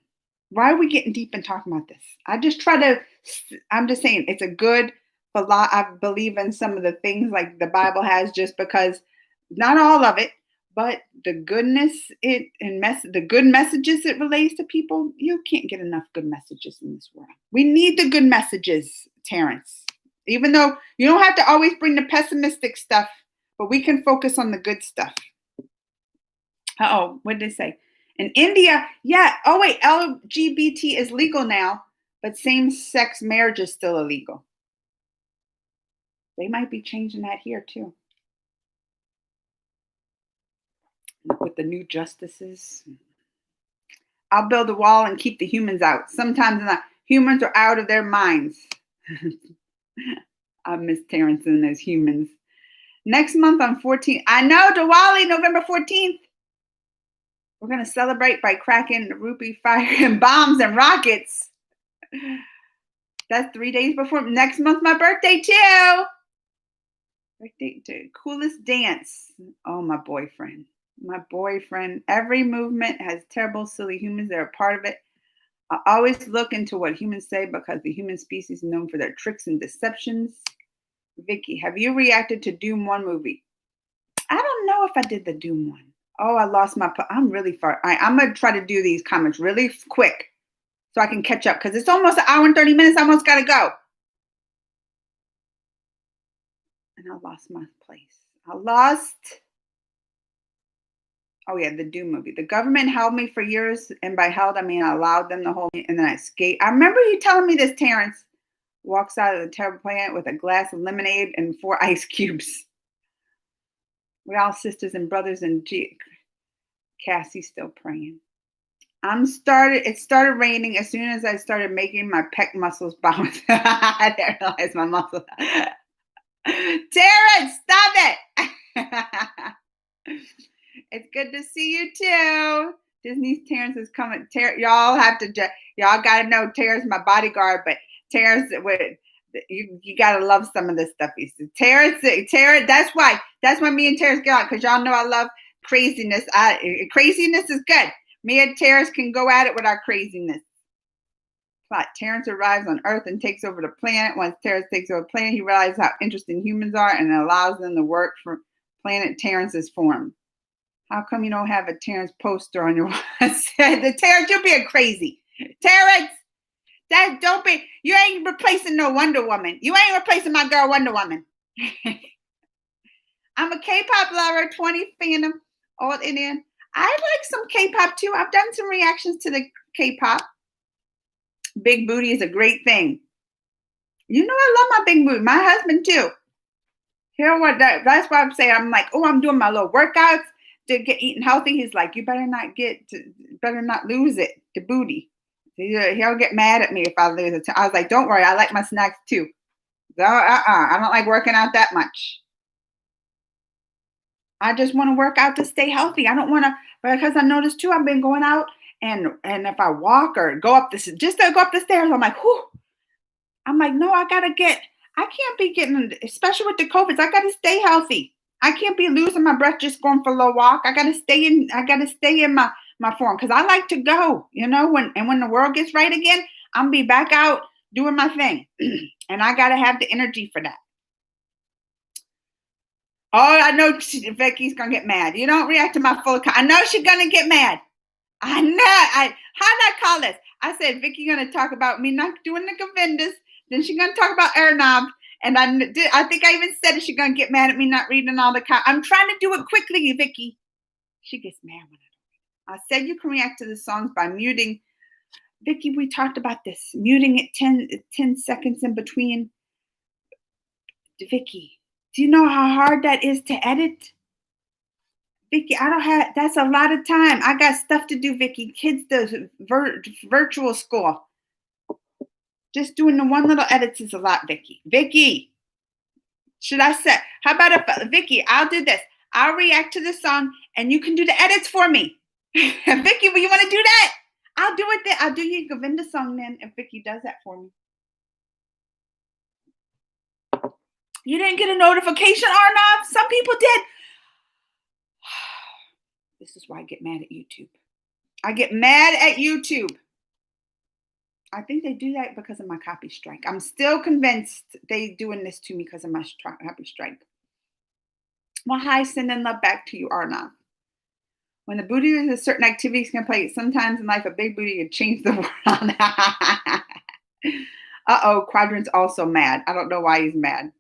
Why are we getting deep and talking about this? I'm just saying it's a good, I believe in some of the things like the Bible has just because, not all of it, but the goodness the good messages it relays to people. You can't get enough good messages in this world. We need the good messages, Terrence. Even though you don't have to always bring the pessimistic stuff, but we can focus on the good stuff. What did they say? In India, yeah. Oh, wait, LGBT is legal now, but same-sex marriage is still illegal. They might be changing that here, too. With the new justices. I'll build a wall and keep the humans out. Sometimes the humans are out of their minds. I miss Terrence and those humans. Next month on 14th. I know, Diwali, November 14th. We're going to celebrate by cracking rupee fire and bombs and rockets. That's 3 days before next month, my birthday too. Birthday too. Coolest dance. Oh, my boyfriend. Every movement has terrible, silly humans that are part of it. I always look into what humans say because the human species is known for their tricks and deceptions. Vicky, have you reacted to Doom 1 movie? I don't know if I did the Doom 1. Oh, I lost I'm really far. I'm going to try to do these comments really quick so I can catch up because it's almost an hour and 30 minutes. I almost got to go. And I lost my place. Oh, yeah, the Doom movie. The government held me for years, and by held, I mean I allowed them to hold me, and then I escaped. I remember you telling me this, Terrence. Walks out of the terrible plant with a glass of lemonade and 4 ice cubes. We're all sisters and brothers, and Cassie's still praying. It started raining as soon as I started making my pec muscles bounce. I didn't realize my muscles. Terrence, stop it! It's good to see you too. Disney's Terrence is coming. Y'all gotta know Terrence my bodyguard, but Terrence you gotta love some of this stuff. Terrence, that's why me and Terrence get on, because y'all know I love craziness. Craziness is good. Me and Terrence can go at it with our craziness. Plot. Terrence arrives on Earth and takes over the planet. Once Terrence takes over the planet, he realizes how interesting humans are and allows them to work for planet Terrence's form. How come you don't have a Terrence poster on your wall? The Terrence, you're being crazy. Terrence, you ain't replacing no Wonder Woman. You ain't replacing my girl Wonder Woman. I'm a K-pop lover, 20 fandom, old Indian. I like some K-pop too. I've done some reactions to the K-pop. Big booty is a great thing. You know I love my big booty. My husband too. That's why I'm saying, I'm like, I'm doing my little workouts to get eating healthy. He's like, you better not lose it, the booty. He'll get mad at me if I lose it. I was like, don't worry, I like my snacks too. So, I don't like working out that much. I just want to work out to stay healthy. I don't want to, because I noticed too, I've been going out and if I walk or just to go up the stairs, I'm like, whew, I'm like, no, I can't be getting, especially with the COVID, I gotta stay healthy. I can't be losing my breath just going for a little walk. I gotta stay in my form because I like to go, when the world gets right again, I'm gonna be back out doing my thing. And I gotta have the energy for that. Oh, I know Vicky's gonna get mad. You don't react to my full. I know she's gonna get mad. I know. How did I call this? I said Vicky gonna talk about me not doing the Govindas. Then she's gonna talk about Arnab. And I think I even said she's gonna get mad at me not reading all the. I'm trying to do it quickly, Vicky. She gets mad when I said you can react to the songs by muting. Vicky, we talked about this. Muting it 10 seconds in between. Vicky, do you know how hard that is to edit? Vicky, that's a lot of time. I got stuff to do, Vicky. Kids do virtual school. Just doing the one little edits is a lot, Vicky. Vicky, should I say, how about if, Vicky, I'll do this. I'll react to the song and you can do the edits for me. Vicky, will you want to do that? I'll do it then. I'll do your Govinda song then if Vicky does that for me. You didn't get a notification, Arnav? Some people did. This is why I get mad at YouTube. I get mad at YouTube. I think they do that because of my copy strike. I'm still convinced they doing this to me because of my copy strike. Well, hi, sending love back to you, Arnav. When the booty is a certain activities can play, sometimes in life a big booty can change the world. Uh-oh, Quadrant's also mad. I don't know why he's mad.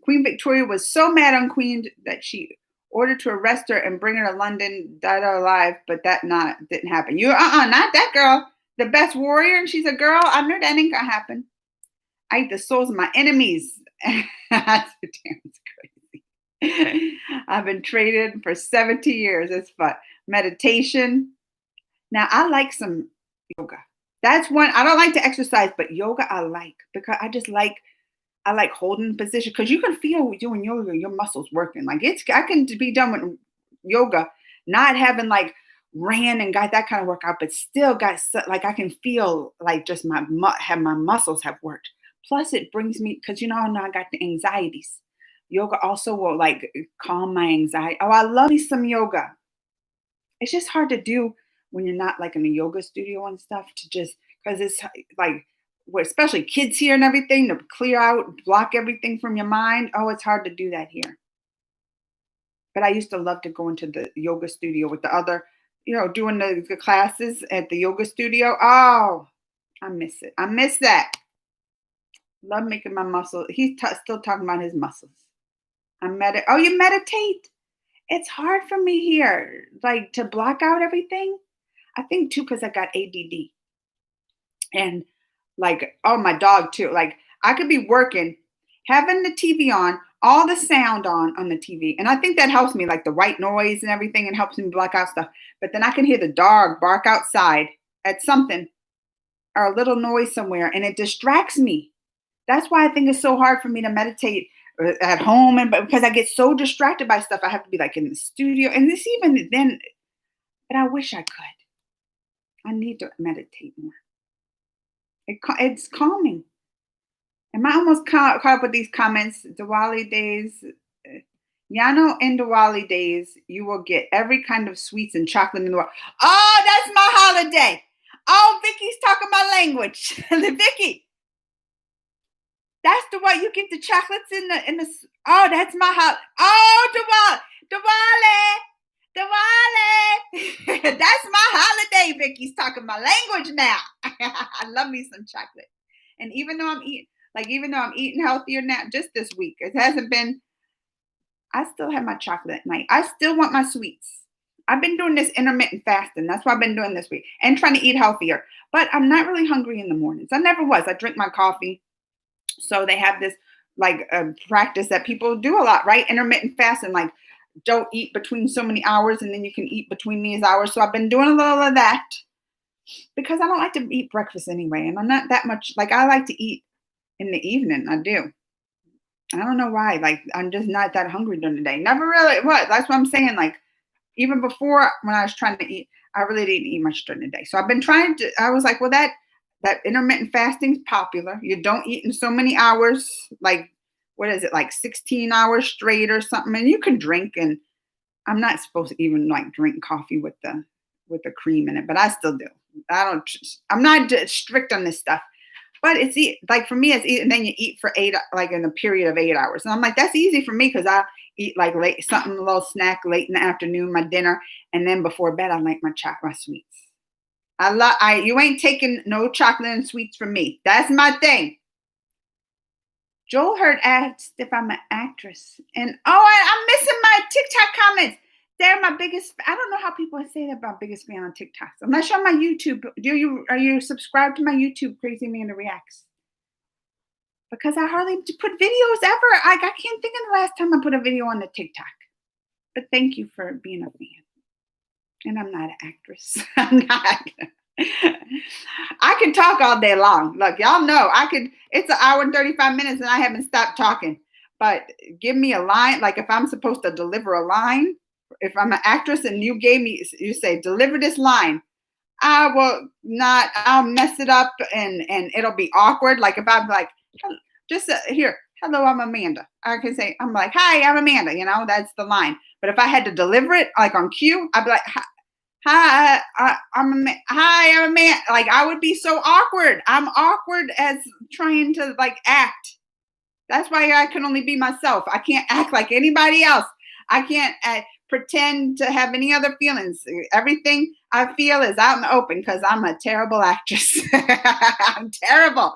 Queen Victoria was so mad on Queen that she ordered to arrest her and bring her to London, died alive, but that didn't happen. Not that girl. The best warrior, and she's a girl. I knew that ain't gonna happen. I eat the souls of my enemies. That's crazy. I've been traded for 70 years. It's fun. Meditation. Now I like some yoga. That's one. I don't like to exercise, but yoga I like because I like holding position because you can feel doing yoga, your muscles working. Like I can be done with yoga, not having like ran and got that kind of workout, but still got like I can feel like just my muscles have worked. Plus, it brings me because now I got the anxieties. Yoga also will like calm my anxiety. Oh, I love me some yoga. It's just hard to do when you're not like in a yoga studio and stuff. To just because it's like. Especially kids here and everything, to clear out, block everything from your mind. Oh, it's hard to do that here. But I used to love to go into the yoga studio with the other, doing the classes at the yoga studio. Oh, I miss it. I miss that. Love making my muscles. He's still talking about his muscles. Oh, you meditate? It's hard for me here, like to block out everything. I think too, because I got ADD. And like, oh, my dog too. Like I could be working, having the TV on, all the sound on the TV. And I think that helps me, like the white noise and everything, and helps me block out stuff. But then I can hear the dog bark outside at something or a little noise somewhere, and it distracts me. That's why I think it's so hard for me to meditate at home, and because I get so distracted by stuff, I have to be like in the studio. And this even then, but I wish I could. I need to meditate more. It's calming. Am I almost caught up with these comments? Diwali days. Yano and Diwali days, you will get every kind of sweets and chocolate in the world. Oh, that's my holiday. Oh, Vicky's talking my language. Vicky. That's the way you get the chocolates in the. Oh, that's my holiday. Oh, Diwali. That's my holiday. Vicky's talking my language now. I love me some chocolate. And even though I'm eating healthier now, just this week, it hasn't been. I still have my chocolate at night. I still want my sweets. I've been doing this intermittent fasting. That's what I've been doing this week, and trying to eat healthier. But I'm not really hungry in the mornings. I never was. I drink my coffee. So they have this like practice that people do a lot, right? Intermittent fasting, like don't eat between so many hours and then you can eat between these hours. So I've been doing a little of that because I don't like to eat breakfast anyway. And I'm not that much, like I like to eat in the evening. I do. I don't know why. Like I'm just not that hungry during the day. Never really was. That's what I'm saying. Like even before when I was trying to eat, I really didn't eat much during the day. So I've been trying to, I was like, well, that that intermittent fasting is popular. You don't eat in so many hours, like what is it, like 16 hours straight or something, and you can drink. And I'm not supposed to even like drink coffee with the cream in it, but I still do. I'm not strict on this stuff, but it's like for me, and then you eat for like in a period of 8 hours. And I'm like, that's easy for me because I eat like late, something, a little snack late in the afternoon, my dinner, and then before bed, I like my chocolate sweets. You ain't taking no chocolate and sweets from me. That's my thing. Joel Hurt asked if I'm an actress. And I'm missing my TikTok comments. They're my biggest. I don't know how people say that about biggest fan on TikTok. Unless you're on my YouTube. Are you subscribed to my YouTube, Crazy Amanda Reacts? Because I hardly put videos ever. I can't think of the last time I put a video on the TikTok. But thank you for being a fan. And I'm not an actress. I'm not. I can talk all day long. Look, y'all know it's an hour and 35 minutes and I haven't stopped talking. But give me a line. Like if I'm supposed to deliver a line, if I'm an actress and you say, deliver this line, I will not, I'll mess it up and it'll be awkward. Like if I'm like, just here, hello, I'm Amanda. I can say, I'm like, hi, I'm Amanda. That's the line. But if I had to deliver it like on cue, I'd be like, hi, I'm Amanda. Like I would be so awkward. I'm awkward as trying to like act. That's why I can only be myself. I can't act like anybody else. I can't pretend to have any other feelings. Everything I feel is out in the open because I'm a terrible actress. I'm terrible.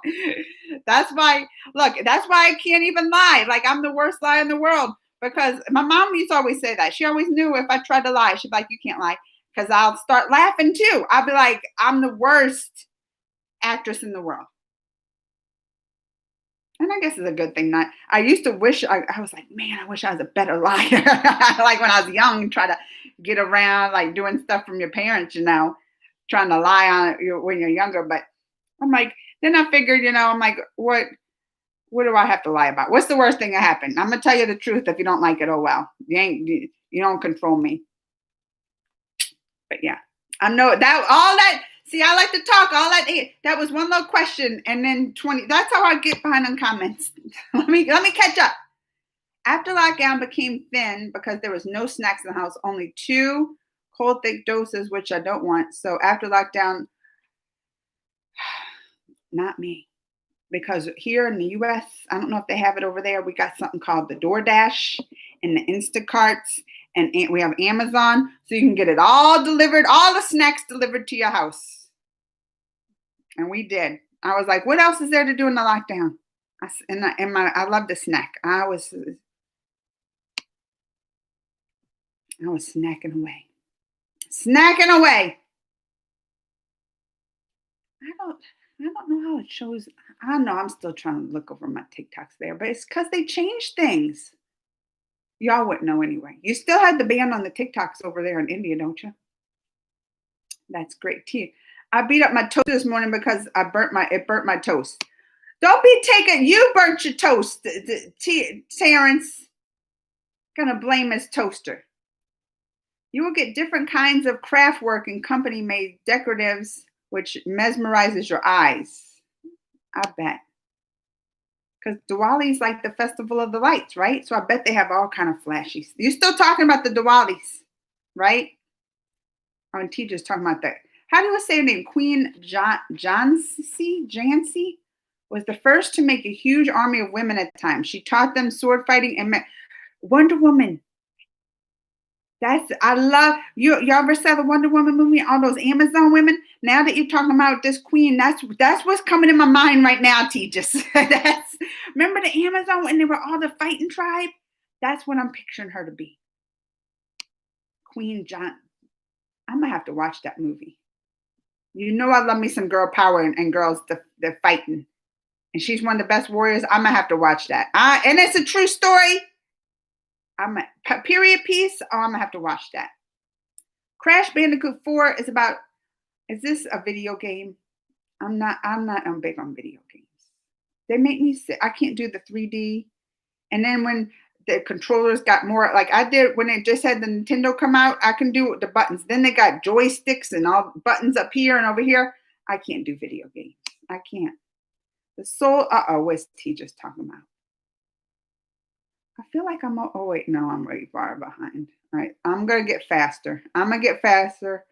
That's why I can't even lie. Like I'm the worst liar in the world because my mom used to always say that. She always knew if I tried to lie, she'd be like, you can't lie because I'll start laughing too. I'll be like, I'm the worst actress in the world. And I guess it's a good thing. I used to wish, I was like, man, I wish I was a better liar. Like when I was young, try to get around, like doing stuff from your parents, trying to lie on it when you're younger. But I'm like, then I figured, I'm like, what do I have to lie about? What's the worst thing that happened? I'm going to tell you the truth. If you don't like it, oh, well, you don't control me. But yeah, I know that. See, I like to talk. All that was one little question, and then 20. That's how I get behind on comments. let me catch up. After lockdown became thin because there was no snacks in the house, only 2 cold thick doses, which I don't want. So after lockdown, not me, because here in the U.S., I don't know if they have it over there. We got something called the DoorDash and the Instacarts. And we have Amazon, so you can get it all delivered, all the snacks delivered to your house. And we did. I was like, what else is there to do in the lockdown? I love to snack. I was snacking away. Snacking away. I don't know how it shows. I don't know. I'm still trying to look over my TikToks there, but it's because they changed things. Y'all wouldn't know anyway. You still had the ban on the TikToks over there in India, don't you? That's great tea. I beat up my toast this morning because it burnt my toast. Don't be taking, you burnt your toast, Terrence. Gonna blame his toaster. You will get different kinds of craft work and company made decoratives, which mesmerizes your eyes. I bet. Because Diwali is like the festival of the lights, right? So I bet they have all kind of flashy. You're still talking about the Diwalis, right? Oh, and T just talking about that. How do you say her name? Queen Jansi was the first to make a huge army of women at the time. She taught them sword fighting and Wonder Woman. I love you. You ever saw the Wonder Woman movie? All those Amazon women. Now that you're talking about this queen, that's what's coming in my mind right now. T just remember the Amazon when they were all the fighting tribe. That's what I'm picturing her to be. Queen John. I'm gonna have to watch that movie. I love me some girl power and girls they're fighting, and she's one of the best warriors. I'm gonna have to watch that. And it's a true story. I'm a period piece. Oh, I'm gonna have to watch that. Crash Bandicoot 4 is about. Is this a video game? I'm big on video games. They make me sick. I can't do the 3D. And then when the controllers got more, like I did when it just had the Nintendo come out, I can do the buttons. Then they got joysticks and all buttons up here and over here. I can't do video games. I can't. The soul. What's T just talking about? I feel like oh wait, no, I'm way far behind. All right, I'm gonna get faster. I'm gonna get faster.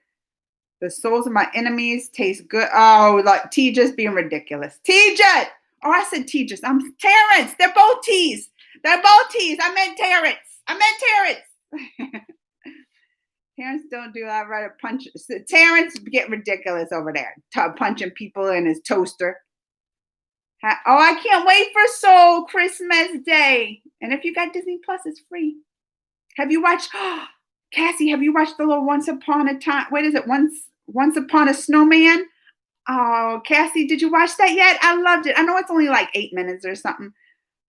The souls of my enemies taste good. Oh, like T just being ridiculous. T just. Oh, I said T just. I'm Terrence. They're both T's. They're both T's. I meant Terrence. Terrence don't do that. Right? Punch. Terrence get ridiculous over there. Punching people in his toaster. Oh, I can't wait for Soul Christmas Day. And if you got Disney Plus, it's free. Have you watched, Cassie, have you watched the little Once Upon a Time? What is it? Once Upon a Snowman? Oh, Cassie, did you watch that yet? I loved it. I know it's only like 8 minutes or something,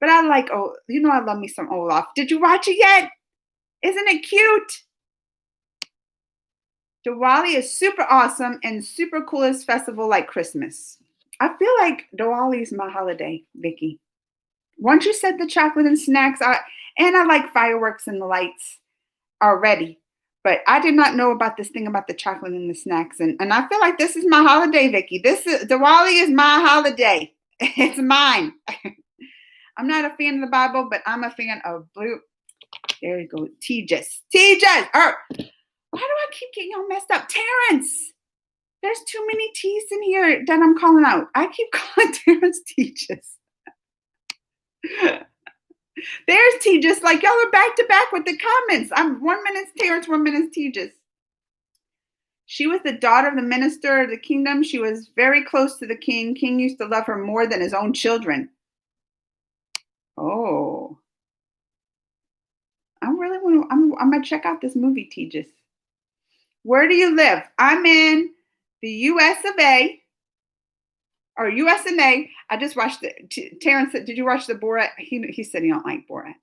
but I like, I love me some Olaf. Did you watch it yet? Isn't it cute? Diwali is super awesome and super coolest festival like Christmas. I feel like Diwali is my holiday, Vicky. Once you said the chocolate and snacks, I like fireworks and the lights already, but I did not know about this thing about the chocolate and the snacks, and I feel like this is my holiday, Vicky. Diwali is my holiday. It's mine. I'm not a fan of the Bible, but I'm a fan of blue. There you go, Tejas. Why do I keep getting all messed up? Terrence. There's too many T's in here that I'm calling out. I keep calling Terrence Tejas. There's Tejas. Like y'all are back to back with the comments. I'm 1 minute Terrence, 1 minute Tejas. She was the daughter of the minister of the kingdom. She was very close to the king. King used to love her more than his own children. Oh. I'm gonna check out this movie, Tejas. Where do you live? I'm in the US of A. Or US and A. I just watched it. Terrence said, did you watch the Borat? He said he don't like Borat.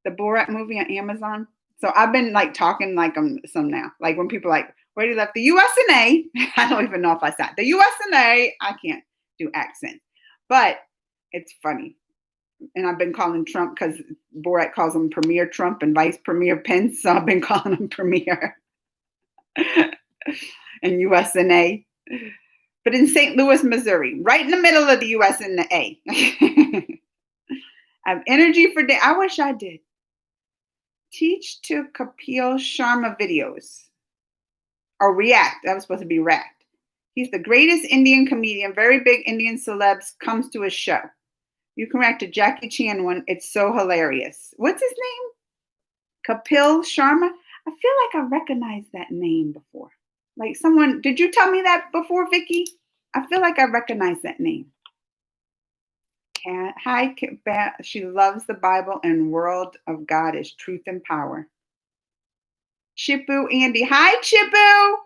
The Borat movie on Amazon. So I've been like talking like I'm some now. Like when people are like, where do you live? The US and A. I don't even know if I said the US and A. I can't do accents. But it's funny. And I've been calling Trump because Borat calls him Premier Trump and Vice Premier Pence. So I've been calling him Premier. And US and A. But in St. Louis, Missouri, right in the middle of the US and the A. I have energy for day. I wish I did. Teach to Kapil Sharma videos. Or react. That was supposed to be react. He's the greatest Indian comedian. Very big Indian celebs comes to his show. You can react to Jackie Chan one. It's so hilarious. What's his name? Kapil Sharma? I feel like I recognized that name before. Like someone, did you tell me that before, Vicky? I feel like I recognize that name. Hi, she loves the Bible and Word of God is truth and power. Chippu Andy. Hi, Chippu.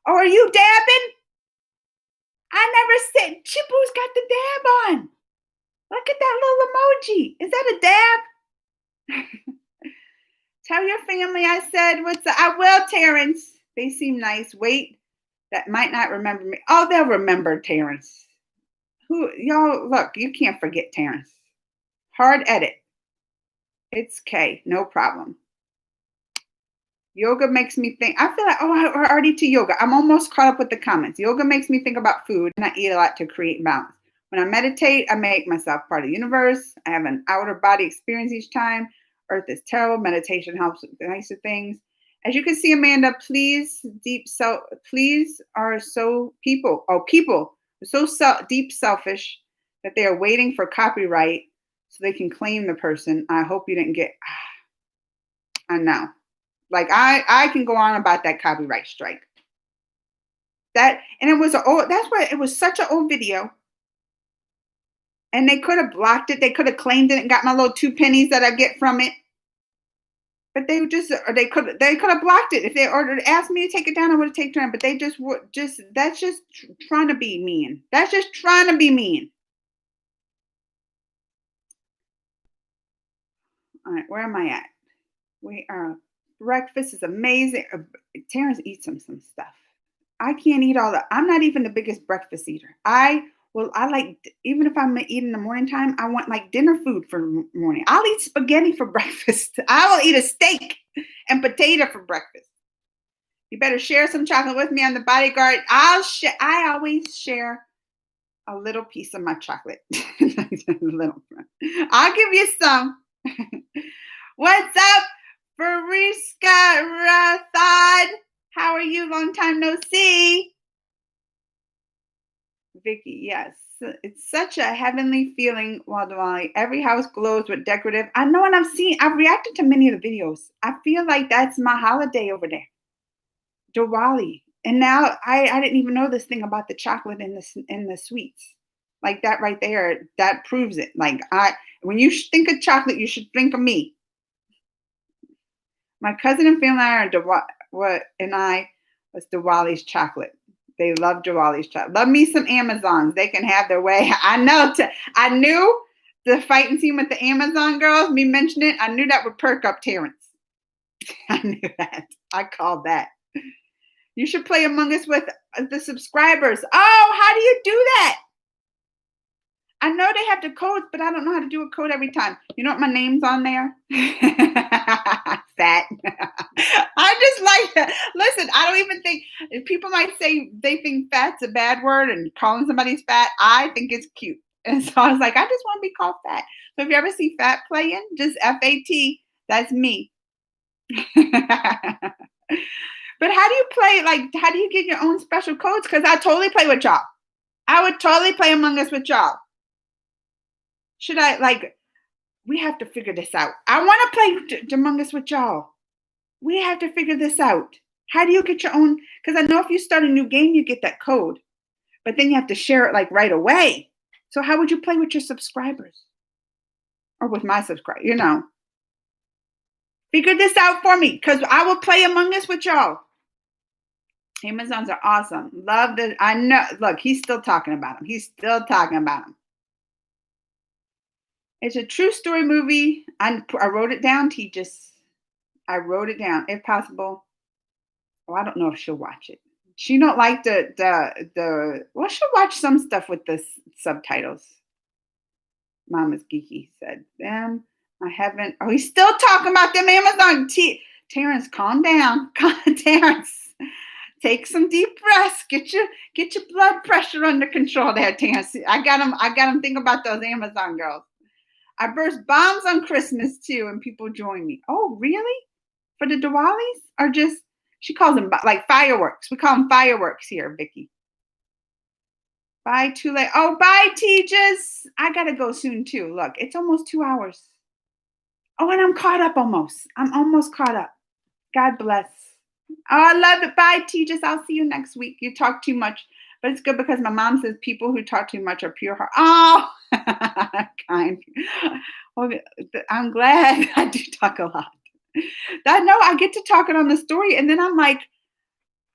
Oh, are you dabbing? I never said Chippu's got the dab on. Look at that little emoji. Is that a dab? Tell your family I said I will, Terrence. They seem nice. Wait, that might not remember me. Oh, they'll remember Terrence. Y'all, look, you can't forget Terrence. Hard edit. It's K, no problem. Yoga makes me think. I feel like, we're already to yoga. I'm almost caught up with the comments. Yoga makes me think about food, and I eat a lot to create balance. When I meditate, I make myself part of the universe. I have an outer body experience each time. Earth is terrible. Meditation helps with the nicer things. As you can see, Amanda, please are so people are so deep selfish that they are waiting for copyright so they can claim the person. I hope you didn't get, I know. Like I can go on about that copyright strike. That's why it was such an old video. And they could have blocked it. They could have claimed it and got my little 2 pennies that I get from it. But they could have blocked it. If they asked me to take it down, I would have taken it down. But they that's just trying to be mean. That's just trying to be mean. All right, where am I at? Breakfast is amazing. Terrence eats some stuff. I can't eat all that. I'm not even the biggest breakfast eater. I like, even if I'm eating in the morning time, I want like dinner food for morning. I'll eat spaghetti for breakfast. I will eat a steak and potato for breakfast. You better share some chocolate with me on the bodyguard. I always share a little piece of my chocolate. I'll give you some. What's up, Fariska Rathod? How are you? Long time no see. Vicky, yes. It's such a heavenly feeling while Diwali. Every house glows with decorative. I know, and I've reacted to many of the videos. I feel like that's my holiday over there. Diwali. And now I didn't even know this thing about the chocolate and the sweets. Like that right there, that proves it. Like when you think of chocolate, you should think of me. My cousin and family are was Diwali's chocolate. They love Diwali's chocolate. Love me some Amazons. They can have their way. I know. I knew the fighting scene with the Amazon girls. Me mentioning it. I knew that would perk up Terrence. I knew that. I called that. You should play Among Us with the subscribers. Oh, how do you do that? I know they have the codes, but I don't know how to do a code every time. You know what my name's on there? Fat. I just like that. Listen, I don't even think, people might say they think fat's a bad word and calling somebody fat. I think it's cute. And so I was like, I just want to be called fat. So if you ever see fat playing, just FAT, that's me. But how do you play? Like, how do you get your own special codes? Because I totally play with y'all. I would totally play Among Us with y'all. Should I, like, we have to figure this out. I want to play Among Us with y'all. We have to figure this out. How do you get your own? Because I know if you start a new game, you get that code. But then you have to share it, like, right away. So how would you play with your subscribers? Or with my subscribers, you know. Figure this out for me, because I will play Among Us with y'all. Amazons are awesome. Love that. I know. Look, he's still talking about them. He's still talking about them. It's a true story movie. I wrote it down, I wrote it down, if possible. Oh, I don't know if she'll watch it. She don't like well, she'll watch some stuff with the subtitles. Mama's geeky said. Them, I haven't. Oh, he's still talking about them Amazon. Terrence, calm down. Terrence. Take some deep breaths. Get your blood pressure under control there, Terrence. I got him thinking about those Amazon girls. I burst bombs on Christmas too, and people join me. Oh, really? For the Diwalis? Or just, she calls them like fireworks. We call them fireworks here, Vicky. Bye, too late. Oh, bye, Tejas. I gotta go soon too. Look, it's almost 2 hours. Oh, and I'm caught up almost. I'm almost caught up. God bless. Oh, I love it. Bye, Tejas. I'll see you next week. You talk too much. But it's good because my mom says people who talk too much are pure heart. Oh, kind. Okay, I'm glad I do talk a lot. I get to talking on the story, and then I'm like,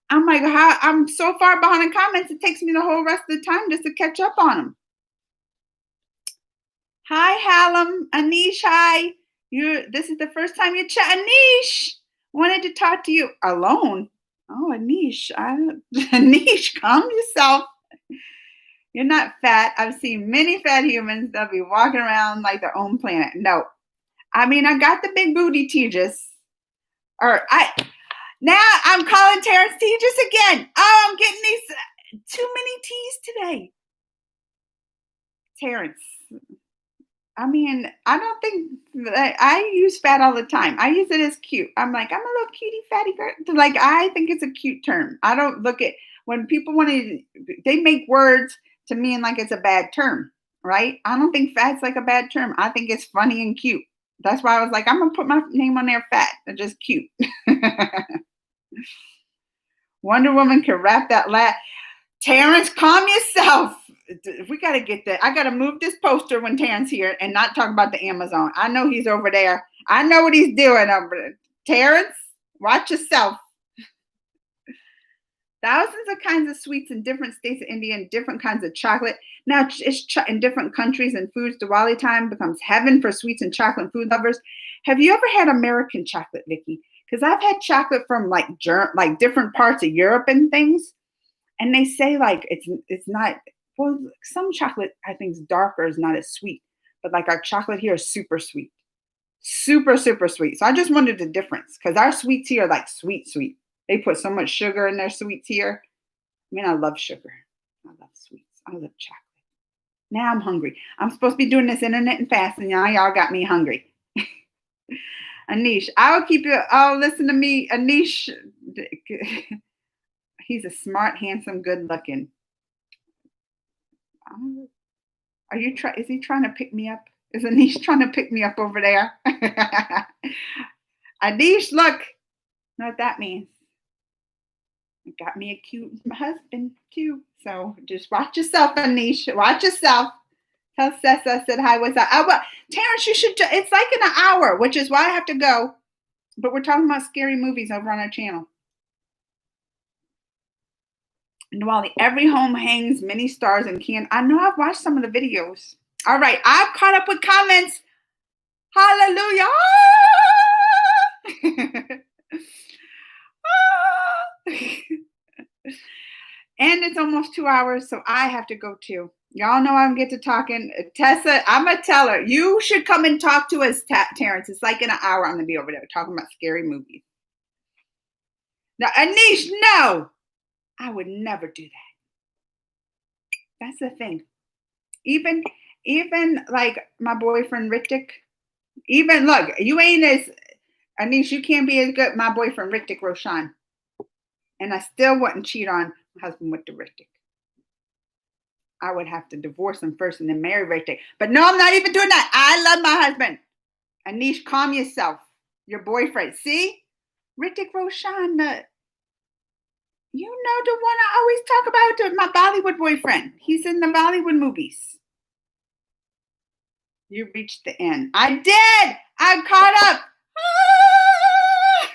I'm so far behind in comments. It takes me the whole rest of the time just to catch up on them. Hi, Hallam, Anish. Hi. This is the first time you chat, Anish. Wanted to talk to you alone. Oh, Anish, Anish, calm yourself. You're not fat. I've seen many fat humans that'll be walking around like their own planet. No, I mean, I got the big booty Tejas. Now I'm calling Terrence Tejas again. Oh, I'm getting these too many T's today. Terrence. I mean, I don't think I use fat all the time. I use it as cute. I'm like, I'm a little cutie fatty girl. Like, I think it's a cute term. I don't look at when people they make words to mean like it's a bad term, right? I don't think fat's like a bad term. I think it's funny and cute. That's why I was like, I'm going to put my name on there, fat. They're just cute. Wonder Woman can rap that Terrence, calm yourself. We got to get that. I got to move this poster when Terrence here and not talk about the Amazon. I know he's over there. I know what he's doing over there. Terrence, watch yourself. Thousands of kinds of sweets in different states of India and different kinds of chocolate. Now, it's in different countries and foods. Diwali time becomes heaven for sweets and chocolate food lovers. Have you ever had American chocolate, Vicky? Because I've had chocolate from like different parts of Europe and things. And they say like it's not. Well, some chocolate, I think, is darker, is not as sweet. But like our chocolate here is super sweet. Super, super sweet. So I just wondered the difference. Because our sweets here are like sweet, sweet. They put so much sugar in their sweets here. I mean, I love sugar. I love sweets. I love chocolate. Now I'm hungry. I'm supposed to be doing this intermittent fast, and now y'all got me hungry. Anish, I'll listen to me. Anish, he's a smart, handsome, good looking. Is he trying to pick me up? Is Anish trying to pick me up over there? Anish, look. Know what that means? Got me a cute husband too. So just watch yourself, Anish. Watch yourself. Tell Seth I said hi. What's up? Well, Terrence, you should. It's like in an hour, which is why I have to go. But we're talking about scary movies over on our channel. And Wally, every home hangs many stars and can. I know I've watched some of the videos. All right, I've caught up with comments. Hallelujah. And it's almost 2 hours, so I have to go too. Y'all know I'm get to talking. Tessa, I'm going to tell her, you should come and talk to us, Terrence. It's like in an hour I'm going to be over there talking about scary movies. Now, Anish, no. I would never do that. That's the thing. Even like my boyfriend, Ritik, look, you ain't as, Anish, you can't be as good my boyfriend, Ritik Roshan. And I still wouldn't cheat on my husband with the Ritik. I would have to divorce him first and then marry Ritik. But no, I'm not even doing that. I love my husband. Anish, calm yourself. Your boyfriend. See? Ritik Roshan, you know the one I always talk about, my Bollywood boyfriend. He's in the Bollywood movies. You reached the end. I did. I caught up.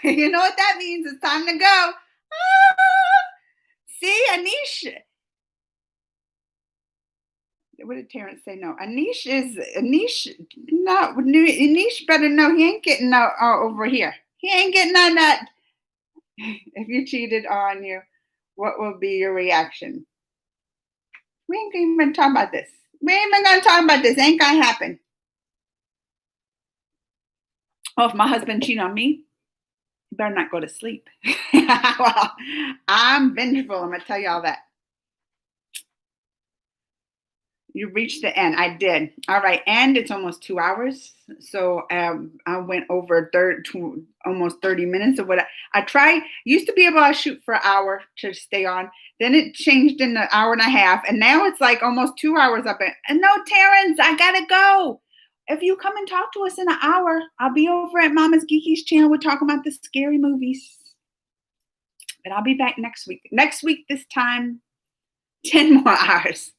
You know what that means? It's time to go. See, Anish. What did Terrence say? No, Anish better know he ain't getting no over here. He ain't getting none of that. If you cheated on you, what will be your reaction? We ain't even talking about this. We ain't even gonna talk about this. Ain't gonna happen. Oh, if my husband cheat on me, you better not go to sleep. Well, I'm vengeful. I'm gonna tell you all that. You reached the end. I did. All right. And it's almost 2 hours. So I went over almost 30 minutes of what I used to be able to shoot for an hour to stay on. Then it changed in an hour and a half. And now it's like almost 2 hours up. And no, Terrence, I got to go. If you come and talk to us in an hour, I'll be over at Mama's Geeky's channel. We're talking about the scary movies. But I'll be back next week. Next week, this time, 10 more hours.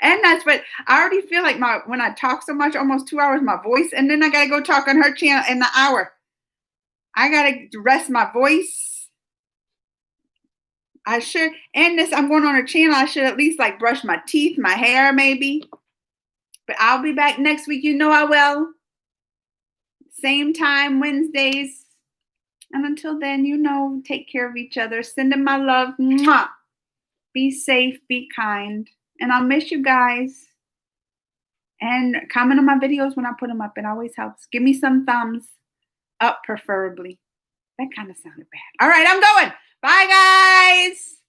And that's what I already feel like when I talk so much, almost 2 hours, my voice, and then I got to go talk on her channel in the hour. I got to rest my voice. I should, and this, I'm going on her channel. I should at least like brush my teeth, my hair maybe. But I'll be back next week. You know I will. Same time, Wednesdays. And until then, take care of each other. Send them my love. Mwah. Be safe. Be kind. And I'll miss you guys. And comment on my videos when I put them up. It always helps. Give me some thumbs up, preferably. That kind of sounded bad. All right, I'm going. Bye, guys.